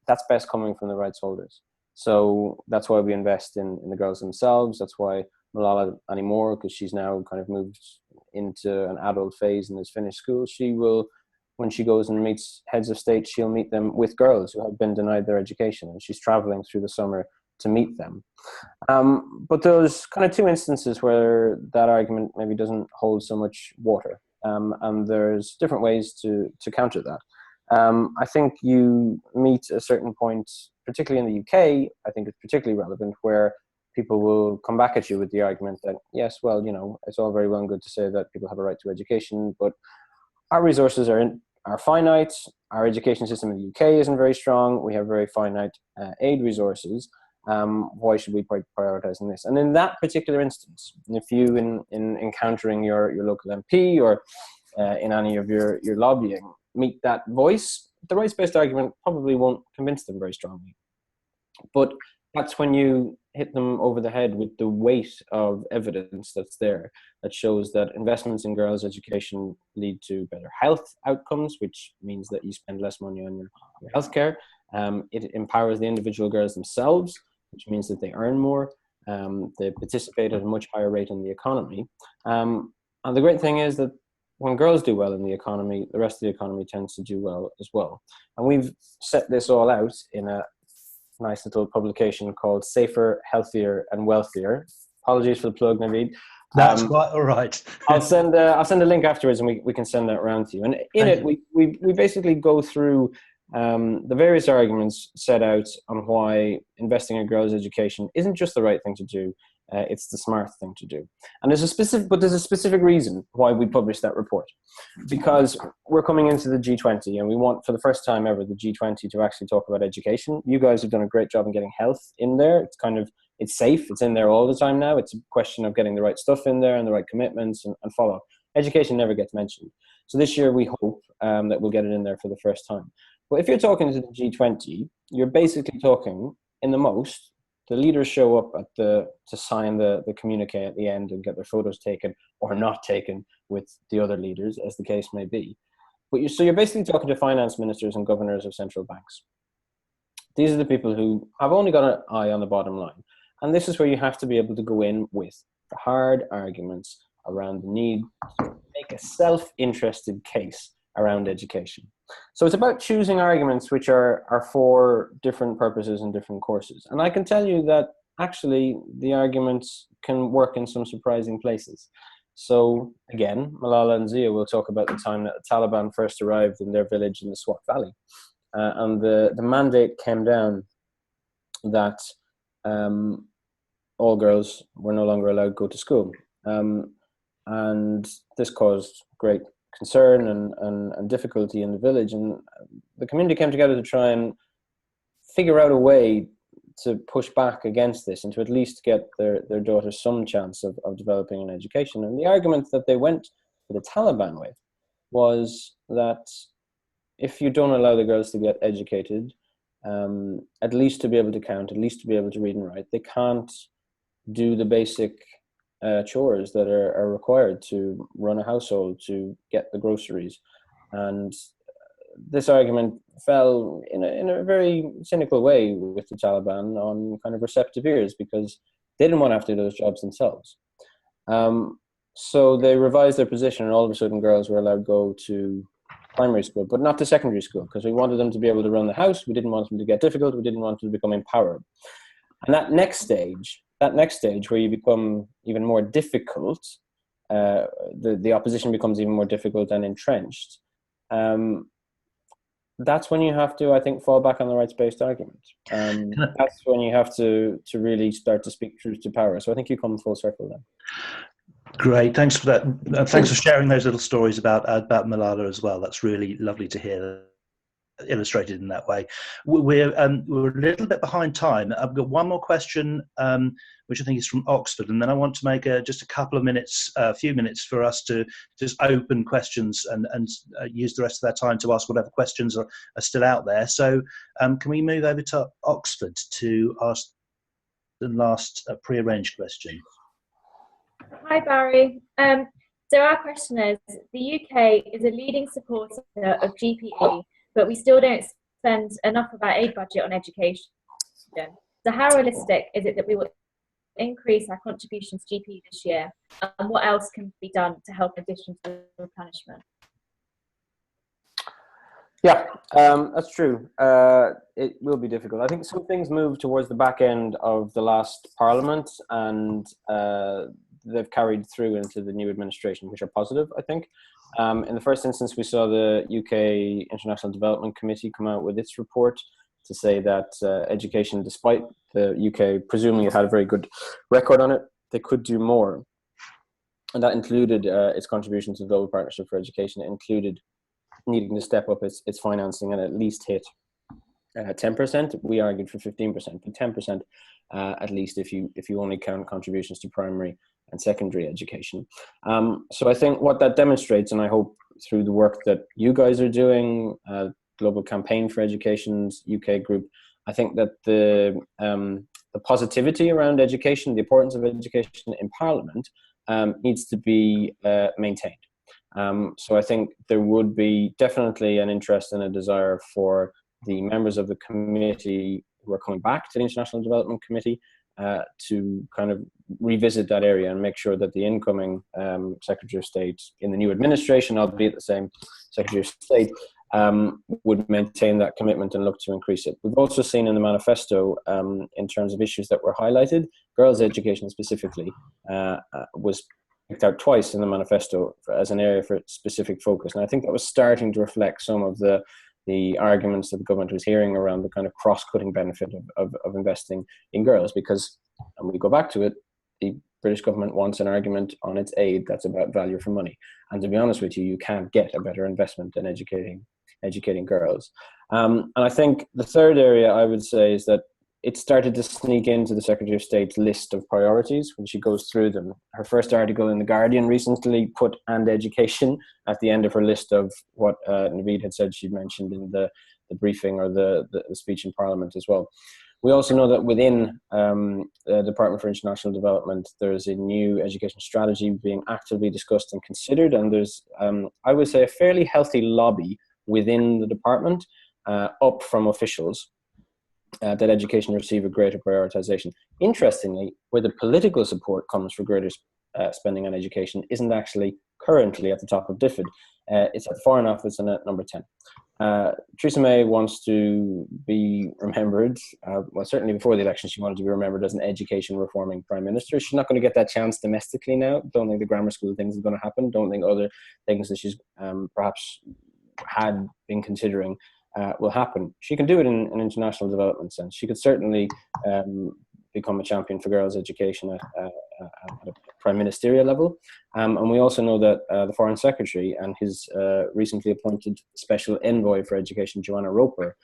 I: that's best coming from the rights holders. So that's why we invest in the girls themselves. That's why Malala anymore, because she's now kind of moved into an adult phase and has finished school. She will, when she goes and meets heads of state, she'll meet them with girls who have been denied their education, and she's traveling through the summer to meet them. But there's kind of two instances where that argument maybe doesn't hold so much water, and there's different ways to counter that. I think you meet a certain point, particularly in the UK, I think it's particularly relevant, where people will come back at you with the argument that, yes, well, it's all very well and good to say that people have a right to education, but our resources are finite. Our education system in the UK isn't very strong. We have very finite aid resources. Why should we be prioritizing this? And in that particular instance, if you, in encountering your local MP or in any of your lobbying, meet that voice, the rights-based argument probably won't convince them very strongly. But that's when you hit them over the head with the weight of evidence that's there that shows that investments in girls' education lead to better health outcomes, which means that you spend less money on your healthcare. It empowers the individual girls themselves, which means that they earn more. They participate at a much higher rate in the economy. And the great thing is that when girls do well in the economy, the rest of the economy tends to do well as well. And we've set this all out in a nice little publication called Safer, Healthier and Wealthier. Apologies for the plug, Naveed.
A: That's quite all right.
I: I'll send a link afterwards, and we can send that around to you. And in it, we basically go through the various arguments set out on why investing in girls' education isn't just the right thing to do. It's the smart thing to do. And there's a specific reason why we published that report, because we're coming into the G20 and we want, for the first time ever, the G20 to actually talk about education. You guys have done a great job in getting health in there. It's safe. It's in there all the time now. It's a question of getting the right stuff in there and the right commitments and follow-up. Education never gets mentioned. So this year we hope that we'll get it in there for the first time. But if you're talking to the G20, you're basically talking, in the most, the leaders show up to sign the communique at the end and get their photos taken or not taken with the other leaders, as the case may be. But so you're basically talking to finance ministers and governors of central banks. These are the people who have only got an eye on the bottom line. And this is where you have to be able to go in with the hard arguments around the need to make a self-interested case around education. So it's about choosing arguments which are for different purposes and different courses. And I can tell you that actually the arguments can work in some surprising places. So again, Malala and Zia will talk about the time that the Taliban first arrived in their village in the Swat Valley. And the mandate came down that all girls were no longer allowed to go to school. And this caused great concern and difficulty in the village, and the community came together to try and figure out a way to push back against this and to at least get their daughters some chance of developing an education. And the argument that they went to the Taliban with was that if you don't allow the girls to get educated, at least to be able to count, at least to be able to read and write, they can't do the basic chores that are required to run a household, to get the groceries. And this argument fell in a very cynical way with the Taliban on kind of receptive ears, because they didn't want to have to do those jobs themselves. So they revised their position, and all of a sudden girls were allowed to go to primary school, but not to secondary school, because we wanted them to be able to run the house. We didn't want them to get difficult. We didn't want them to become empowered. And that next stage where you become even more difficult, the opposition becomes even more difficult and entrenched. That's when you have to, I think, fall back on the rights-based argument. That's when you have to really start to speak truth to power. So I think you come full circle then.
A: Great, thanks for that. Thanks for sharing those little stories about Malala as well. That's really lovely to hear, illustrated in that way. We're a little bit behind time. I've got one more question, which I think is from Oxford, and then I want to make just a few minutes for us to just open questions and use the rest of that time to ask whatever questions are still out there. So can we move over to Oxford to ask the last pre-arranged question?
L: Hi Barry. So our question is, the UK is a leading supporter of GPE, but we still don't spend enough of our aid budget on education. So how realistic is it that we will increase our contributions to GPE this year? And what else can be done to help in addition to the replenishment?
I: Yeah, that's true. It will be difficult. I think some things moved towards the back end of the last Parliament, and they've carried through into the new administration, which are positive, I think. In the first instance, we saw the UK International Development Committee come out with its report to say that education, despite the UK presuming it had a very good record on it, they could do more. And that included its contribution to the Global Partnership for Education. It included needing to step up its financing and at least hit 10%. We argued for 15%, but 10% at least if you only count contributions to primary and secondary education. So I think what that demonstrates, and I hope through the work that you guys are doing, Global Campaign for Education's UK group, I think that the positivity around education, the importance of education in Parliament needs to be maintained. So I think there would be definitely an interest and a desire for the members of the committee who are coming back to the International Development Committee to kind of revisit that area and make sure that the incoming Secretary of State in the new administration, albeit the same Secretary of State, would maintain that commitment and look to increase it. We've also seen in the manifesto, in terms of issues that were highlighted, girls' education specifically was picked out twice in the manifesto as an area for specific focus. And I think that was starting to reflect some of the arguments that the government was hearing around the kind of cross-cutting benefit of investing in girls, because, and we go back to it, the British government wants an argument on its aid that's about value for money. And to be honest with you, you can't get a better investment than educating girls. And I think the third area I would say is that it started to sneak into the Secretary of State's list of priorities when she goes through them. Her first article in The Guardian recently put "and education" at the end of her list of what Naveed had said she'd mentioned in the briefing or the speech in Parliament as well. We also know that within the Department for International Development, there's a new education strategy being actively discussed and considered, and there's, I would say, a fairly healthy lobby within the department up from officials that education receive a greater prioritization. Interestingly, where the political support comes for greater spending on education isn't actually currently at the top of DFID. It's at the Foreign Office and at number 10. Theresa May wants to be remembered, well, certainly before the election she wanted to be remembered as an education reforming Prime Minister. She's not going to get that chance domestically now. Don't think the grammar school things is going to happen. Don't think other things that she's perhaps had been considering will happen. She can do it in an international development sense. She could certainly become a champion for girls' education at a prime ministerial level. And we also know that the Foreign Secretary and his recently appointed Special Envoy for Education, Joanna Roper,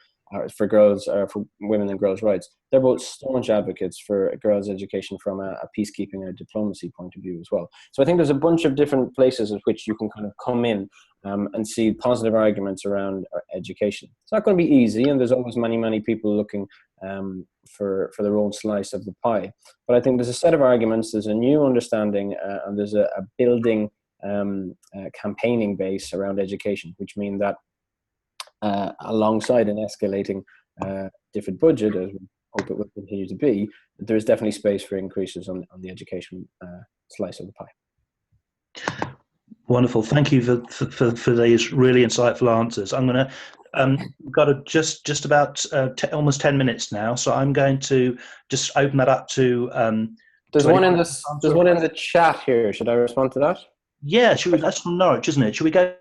I: for girls, for women and girls' rights, they're both staunch advocates for girls' education from a peacekeeping and diplomacy point of view as well. So I think there's a bunch of different places at which you can kind of come in and see positive arguments around education. It's not going to be easy, and there's always many people looking for their own slice of the pie. But I think there's a set of arguments, there's a new understanding, and there's a building campaigning base around education, which mean that alongside an escalating different budget, as we hope it will continue to be, there's definitely space for increases on the education slice of the pie.
A: Wonderful. Thank you for these really insightful answers. I'm going to got to just about almost 10 minutes now, so I'm going to just open that up to.
I: There's one in this. There's one in the chat here. Should I respond to that?
A: Yeah, that's from Norwich, isn't it? Should we go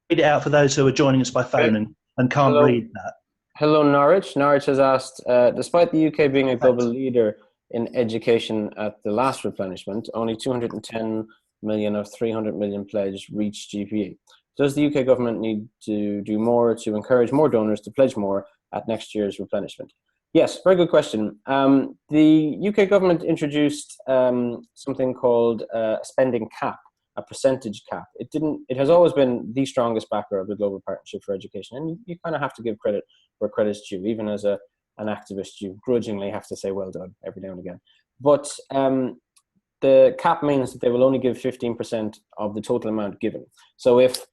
A: read it out for those who are joining us by phone and can't read that?
I: Hello, Norwich. Norwich has asked, despite the UK being a global leader in education at the last replenishment, only 210 million of 300 million pledge reached GPE. Does the UK government need to do more to encourage more donors to pledge more at next year's replenishment? Yes, very good question. The UK government introduced something called a spending cap, a percentage cap. It has always been the strongest backer of the Global Partnership for Education, and you kind of have to give credit where credit's due. Even as an activist, you grudgingly have to say well done every now and again. But the cap means that they will only give 15% of the total amount given. So if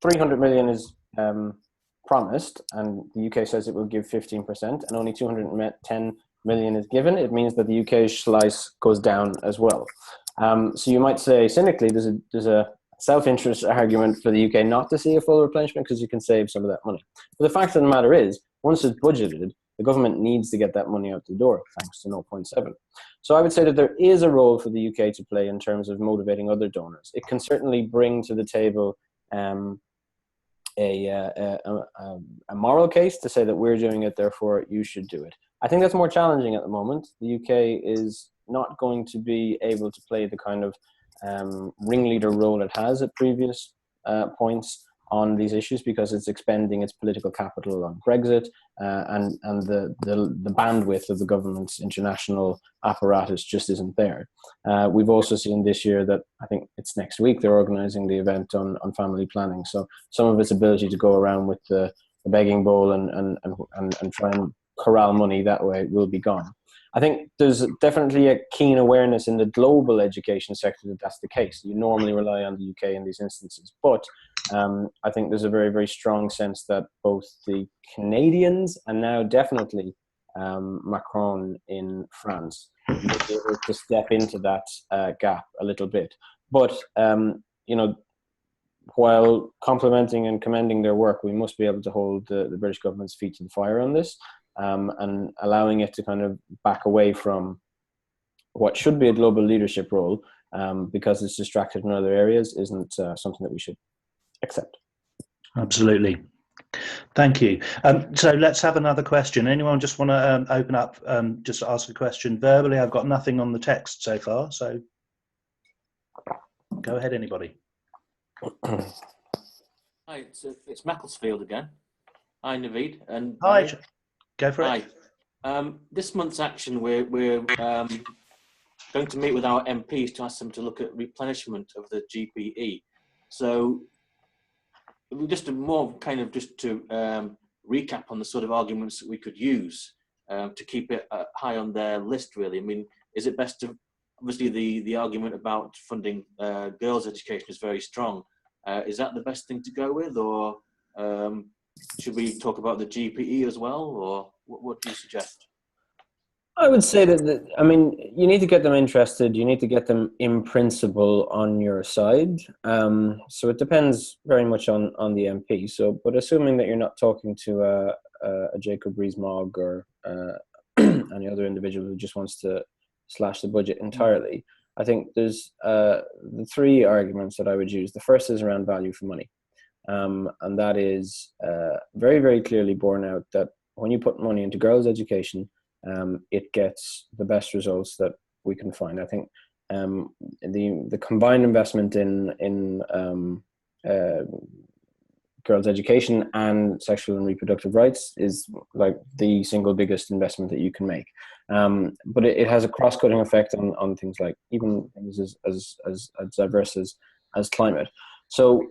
I: 300 million is promised, and the UK says it will give 15%, and only 210 million is given, it means that the UK slice goes down as well. So you might say, cynically, there's a self-interest argument for the UK not to see a full replenishment because you can save some of that money. But the fact of the matter is, once it's budgeted, the government needs to get that money out the door, thanks to 0.7. So I would say that there is a role for the UK to play in terms of motivating other donors. It can certainly bring to the table a moral case to say that we're doing it, therefore you should do it. I think that's more challenging at the moment. The UK is not going to be able to play the kind of ringleader role it has at previous points on these issues because it's expending its political capital on Brexit and the bandwidth of the government's international apparatus just isn't there. We've also seen this year that, I think it's next week, they're organising the event on family planning. So some of its ability to go around with the begging bowl and try and corral money that way will be gone. I think there's definitely a keen awareness in the global education sector that that's the case. You normally rely on the UK in these instances, but I think there's a very, very strong sense that both the Canadians and now definitely Macron in France will be able to step into that gap a little bit. But, you know, while complimenting and commending their work, we must be able to hold the British government's feet to the fire on this. And allowing it to kind of back away from what should be a global leadership role because it's distracted in other areas isn't something that we should accept.
A: Absolutely. Thank you. So let's have another question. Anyone just want to open up, just to ask a question verbally? I've got nothing on the text so far, so go ahead, anybody.
B: Hi, it's Macclesfield again. Hi, Naveed. And
A: hi. Go for it.
B: Hi. This month's action, we're going to meet with our MPs to ask them to look at replenishment of the GPE. So just more kind of just to recap on the sort of arguments that we could use to keep it high on their list, really. I mean, is it best to, obviously the argument about funding girls' education is very strong. Is that the best thing to go with, or should we talk about the GPE as well, or what do you suggest?
I: I would say that, I mean, you need to get them interested. You need to get them in principle on your side. So it depends very much on the MP. So, but assuming that you're not talking to a Jacob Rees-Mogg or any other individual who just wants to slash the budget entirely, I think there's the three arguments that I would use. The first is around value for money. And that is very, very clearly borne out that when you put money into girls' education, it gets the best results that we can find. I think the combined investment in girls' education and sexual and reproductive rights is like the single biggest investment that you can make. But it has a cross-cutting effect on things like even things as diverse as climate. So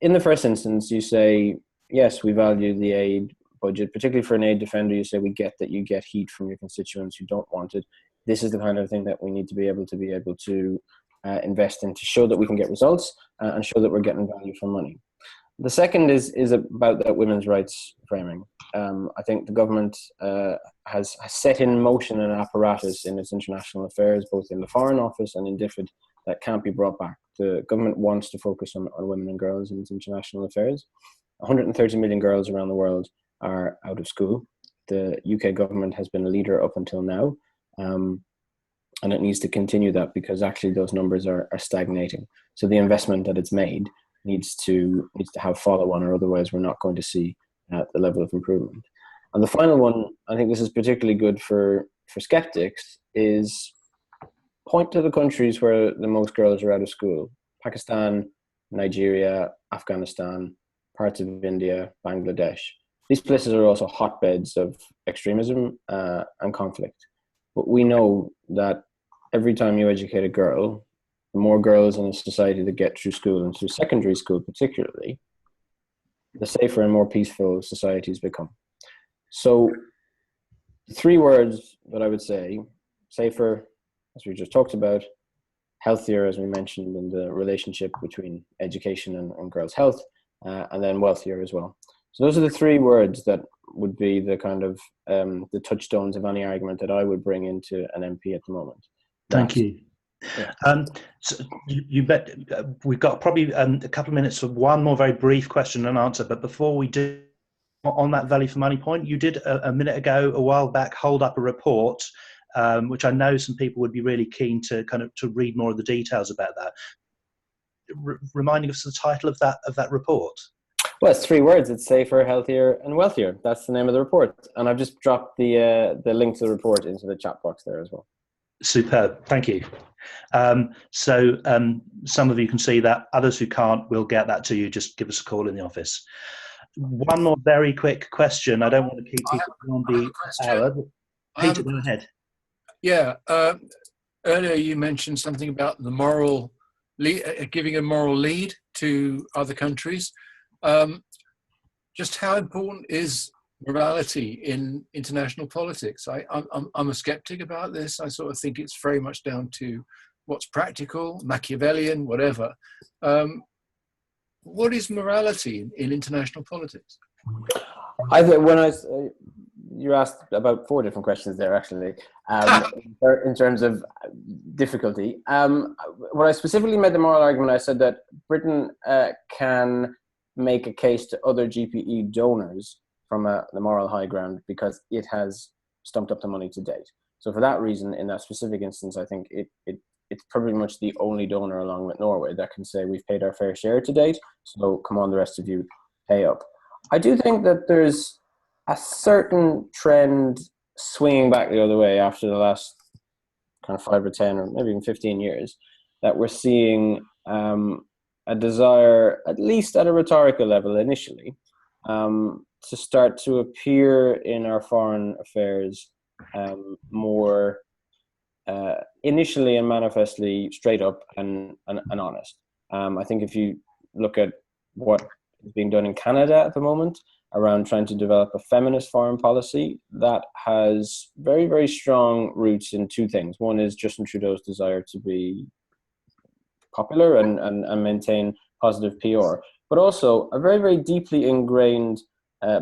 I: in the first instance, you say, yes, we value the aid budget, particularly for an aid defender. You say, we get that you get heat from your constituents who don't want it. This is the kind of thing that we need to be able to invest in to show that we can get results and show that we're getting value for money. The second is about that women's rights framing. I think the government has set in motion an apparatus in its international affairs, both in the Foreign Office and in DFID, that can't be brought back. The government wants to focus on women and girls in its international affairs. 130 million girls around the world are out of school. The UK government has been a leader up until now, and it needs to continue that, because actually those numbers are stagnating. So the investment that it's made needs to have follow-on, or otherwise we're not going to see the level of improvement. And the final one, I think this is particularly good for skeptics, is point to the countries where the most girls are out of school: Pakistan, Nigeria, Afghanistan, parts of India, Bangladesh. These places are also hotbeds of extremism and conflict. But we know that every time you educate a girl, the more girls in a society that get through school, and through secondary school particularly, the safer and more peaceful societies become. So 3 words that I would say: safer, as we just talked about; healthier, as we mentioned in the relationship between education and girls' health; and then wealthier as well. So those are the 3 words that would be the kind of the touchstones of any argument that I would bring into an MP at the moment.
A: Thank you.
I: Yeah.
A: So you bet we've got probably a couple of minutes for one more very brief question and answer. But before we do, on that value for money point, you did a minute ago, a while back, hold up a report, which I know some people would be really keen to to read more of the details about that. Reminding us of the title of that report.
I: Well, it's 3 words. It's safer, healthier, and wealthier. That's the name of the report. And I've just dropped the link to the report into the chat box there as well.
A: Superb. Thank you. So some of you can see that. Others who can't, we'll get that to you. Just give us a call in the office. One more very quick question. I don't want to keep people on the hour. Peter, go ahead.
D: Yeah. Earlier you mentioned something about the moral giving a moral lead to other countries. Just how important is morality in international politics? I'm a skeptic about this. I sort of think it's very much down to what's practical, Machiavellian, whatever. What is morality in international politics?
I: I think you asked about 4 different questions there, actually, in terms of difficulty. When I specifically made the moral argument, I said that Britain can make a case to other GPE donors from the moral high ground, because it has stumped up the money to date. So for that reason, in that specific instance, I think it's pretty much the only donor, along with Norway, that can say we've paid our fair share to date, so come on, the rest of you, pay up. I do think that there's a certain trend swinging back the other way after the last kind of 5 or 10 or maybe even 15 years, that we're seeing a desire, at least at a rhetorical level initially, to start to appear in our foreign affairs more initially and manifestly straight up and honest. I think if you look at what is being done in Canada at the moment around trying to develop a feminist foreign policy, that has very, very strong roots in 2 things. One is Justin Trudeau's desire to be popular and maintain positive PR, but also a very, very deeply ingrained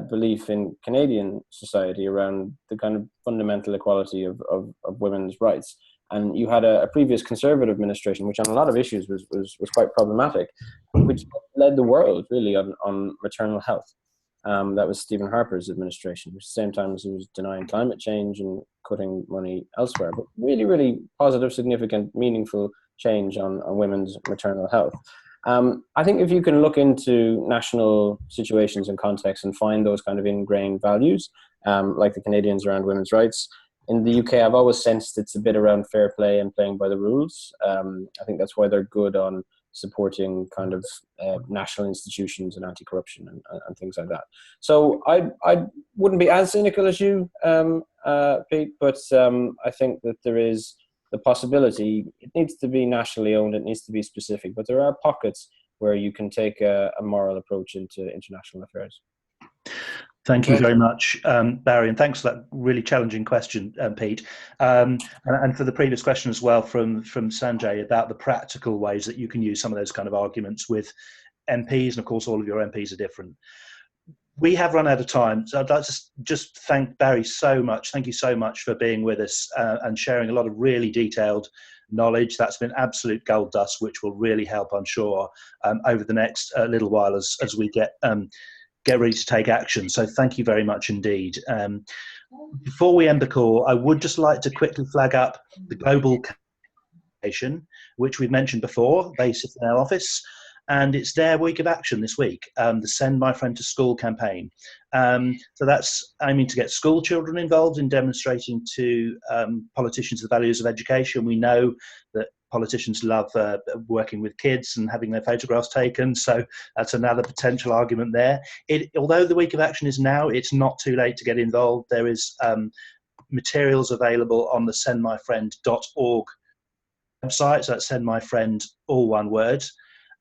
I: belief in Canadian society around the kind of fundamental equality of women's rights. And you had a previous Conservative administration, which on a lot of issues was quite problematic, which led the world really on maternal health. That was Stephen Harper's administration, which at the same time as he was denying climate change and cutting money elsewhere, but really, really positive, significant, meaningful change on women's maternal health. I think if you can look into national situations and contexts and find those kind of ingrained values, like the Canadians around women's rights, in the UK, I've always sensed it's a bit around fair play and playing by the rules. I think that's why they're good on supporting kind of national institutions and anti-corruption and things like that. So I wouldn't be as cynical as you, Pete, but I think that there is the possibility. It needs to be nationally owned, it needs to be specific, but there are pockets where you can take a moral approach into international affairs.
A: Thank you very much, Barry, and thanks for that really challenging question, Pete, and for the previous question as well from Sanjay about the practical ways that you can use some of those kind of arguments with MPs, and of course all of your MPs are different. We have run out of time, so I'd like to just thank Barry so much. Thank you so much for being with us and sharing a lot of really detailed knowledge. That's been absolute gold dust, which will really help, I'm sure, over the next little while as we get ready to take action. So thank you very much indeed. Before we end the call, I would just like to quickly flag up the global campaign, which we've mentioned before. They sit in our office, and it's their week of action this week, the Send My Friend to School campaign. So that's aiming to get school children involved in demonstrating to politicians the values of education. We know that politicians love working with kids and having their photographs taken, so that's another potential argument there. Although the week of action is now, it's not too late to get involved. There is materials available on the sendmyfriend.org website, so that's sendmyfriend, all one word.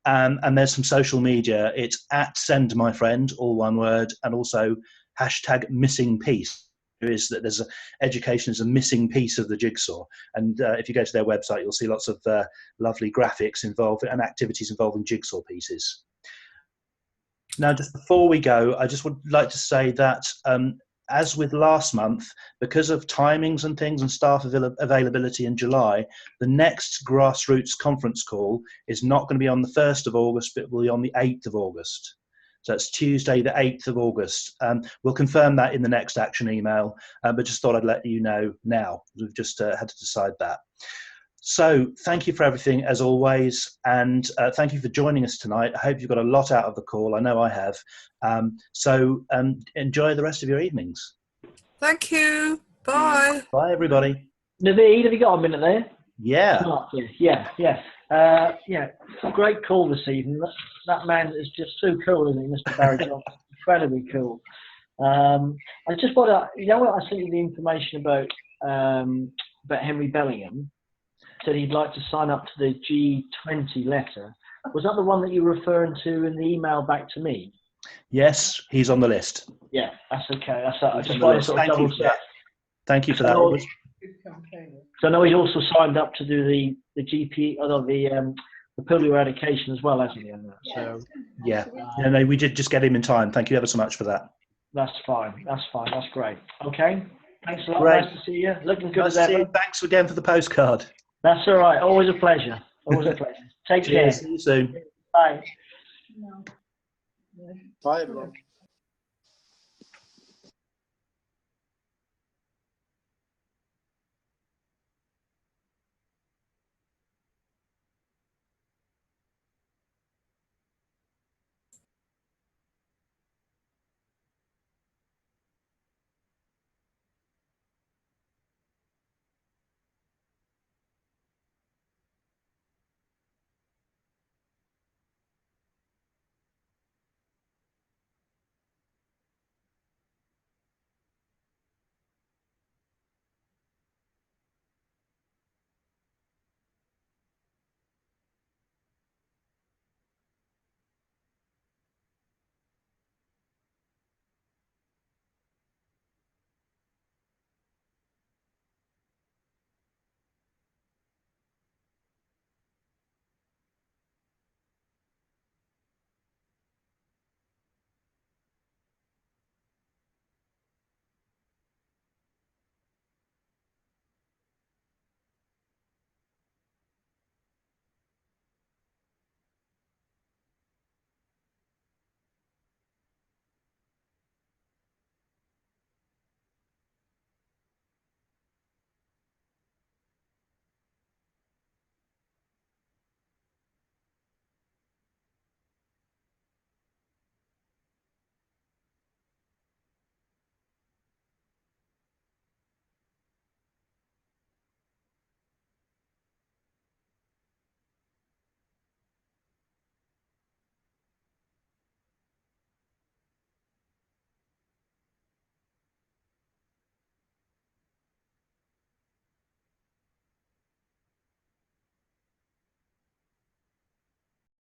A: And there's some social media. It's at sendmyfriend, all one word, and also #missingpiece. Is that there's education is a missing piece of the jigsaw, and if you go to their website, you'll see lots of lovely graphics involved and activities involving jigsaw pieces. Now, just before we go, I just would like to say that as with last month, because of timings and things and staff availability in July, the next Grassroots conference call is not going to be on the 1st of August, but will be on the 8th of August. So it's Tuesday, the 8th of August. We'll confirm that in the next action email, but just thought I'd let you know now. We've just had to decide that. So thank you for everything, as always, and thank you for joining us tonight. I hope you've got a lot out of the call. I know I have. So enjoy the rest of your evenings.
M: Thank you. Bye.
A: Bye, everybody.
E: Naveed, have you got a minute there?
A: Yeah.
E: Yeah. Great call this evening. That man is just so cool, isn't he, Mr. Barry Johnston? Incredibly cool. I just want to, you know what, I sent you the information about Henry Bellingham. Said he'd like to sign up to the G20 letter. Was that the one that you were referring to in the email back to me?
A: Yes, he's on the list.
E: Yeah, that's okay. I just wanted to sort of double check.
A: Thank you for that.
E: So I know he's also signed up to do the GP, although the polio eradication as well, hasn't he? So
A: yeah, no, we did just get him in time. Thank you ever so much for that.
E: That's fine. That's great. Okay. Thanks a lot.
A: Great.
E: Nice to see you. Looking good
A: Nice
E: as
A: to see
E: ever.
A: you. Thanks again for the postcard.
E: That's all right. Always a pleasure. Always a pleasure. Take care.
A: See you soon.
E: Bye.
H: Bye, everyone.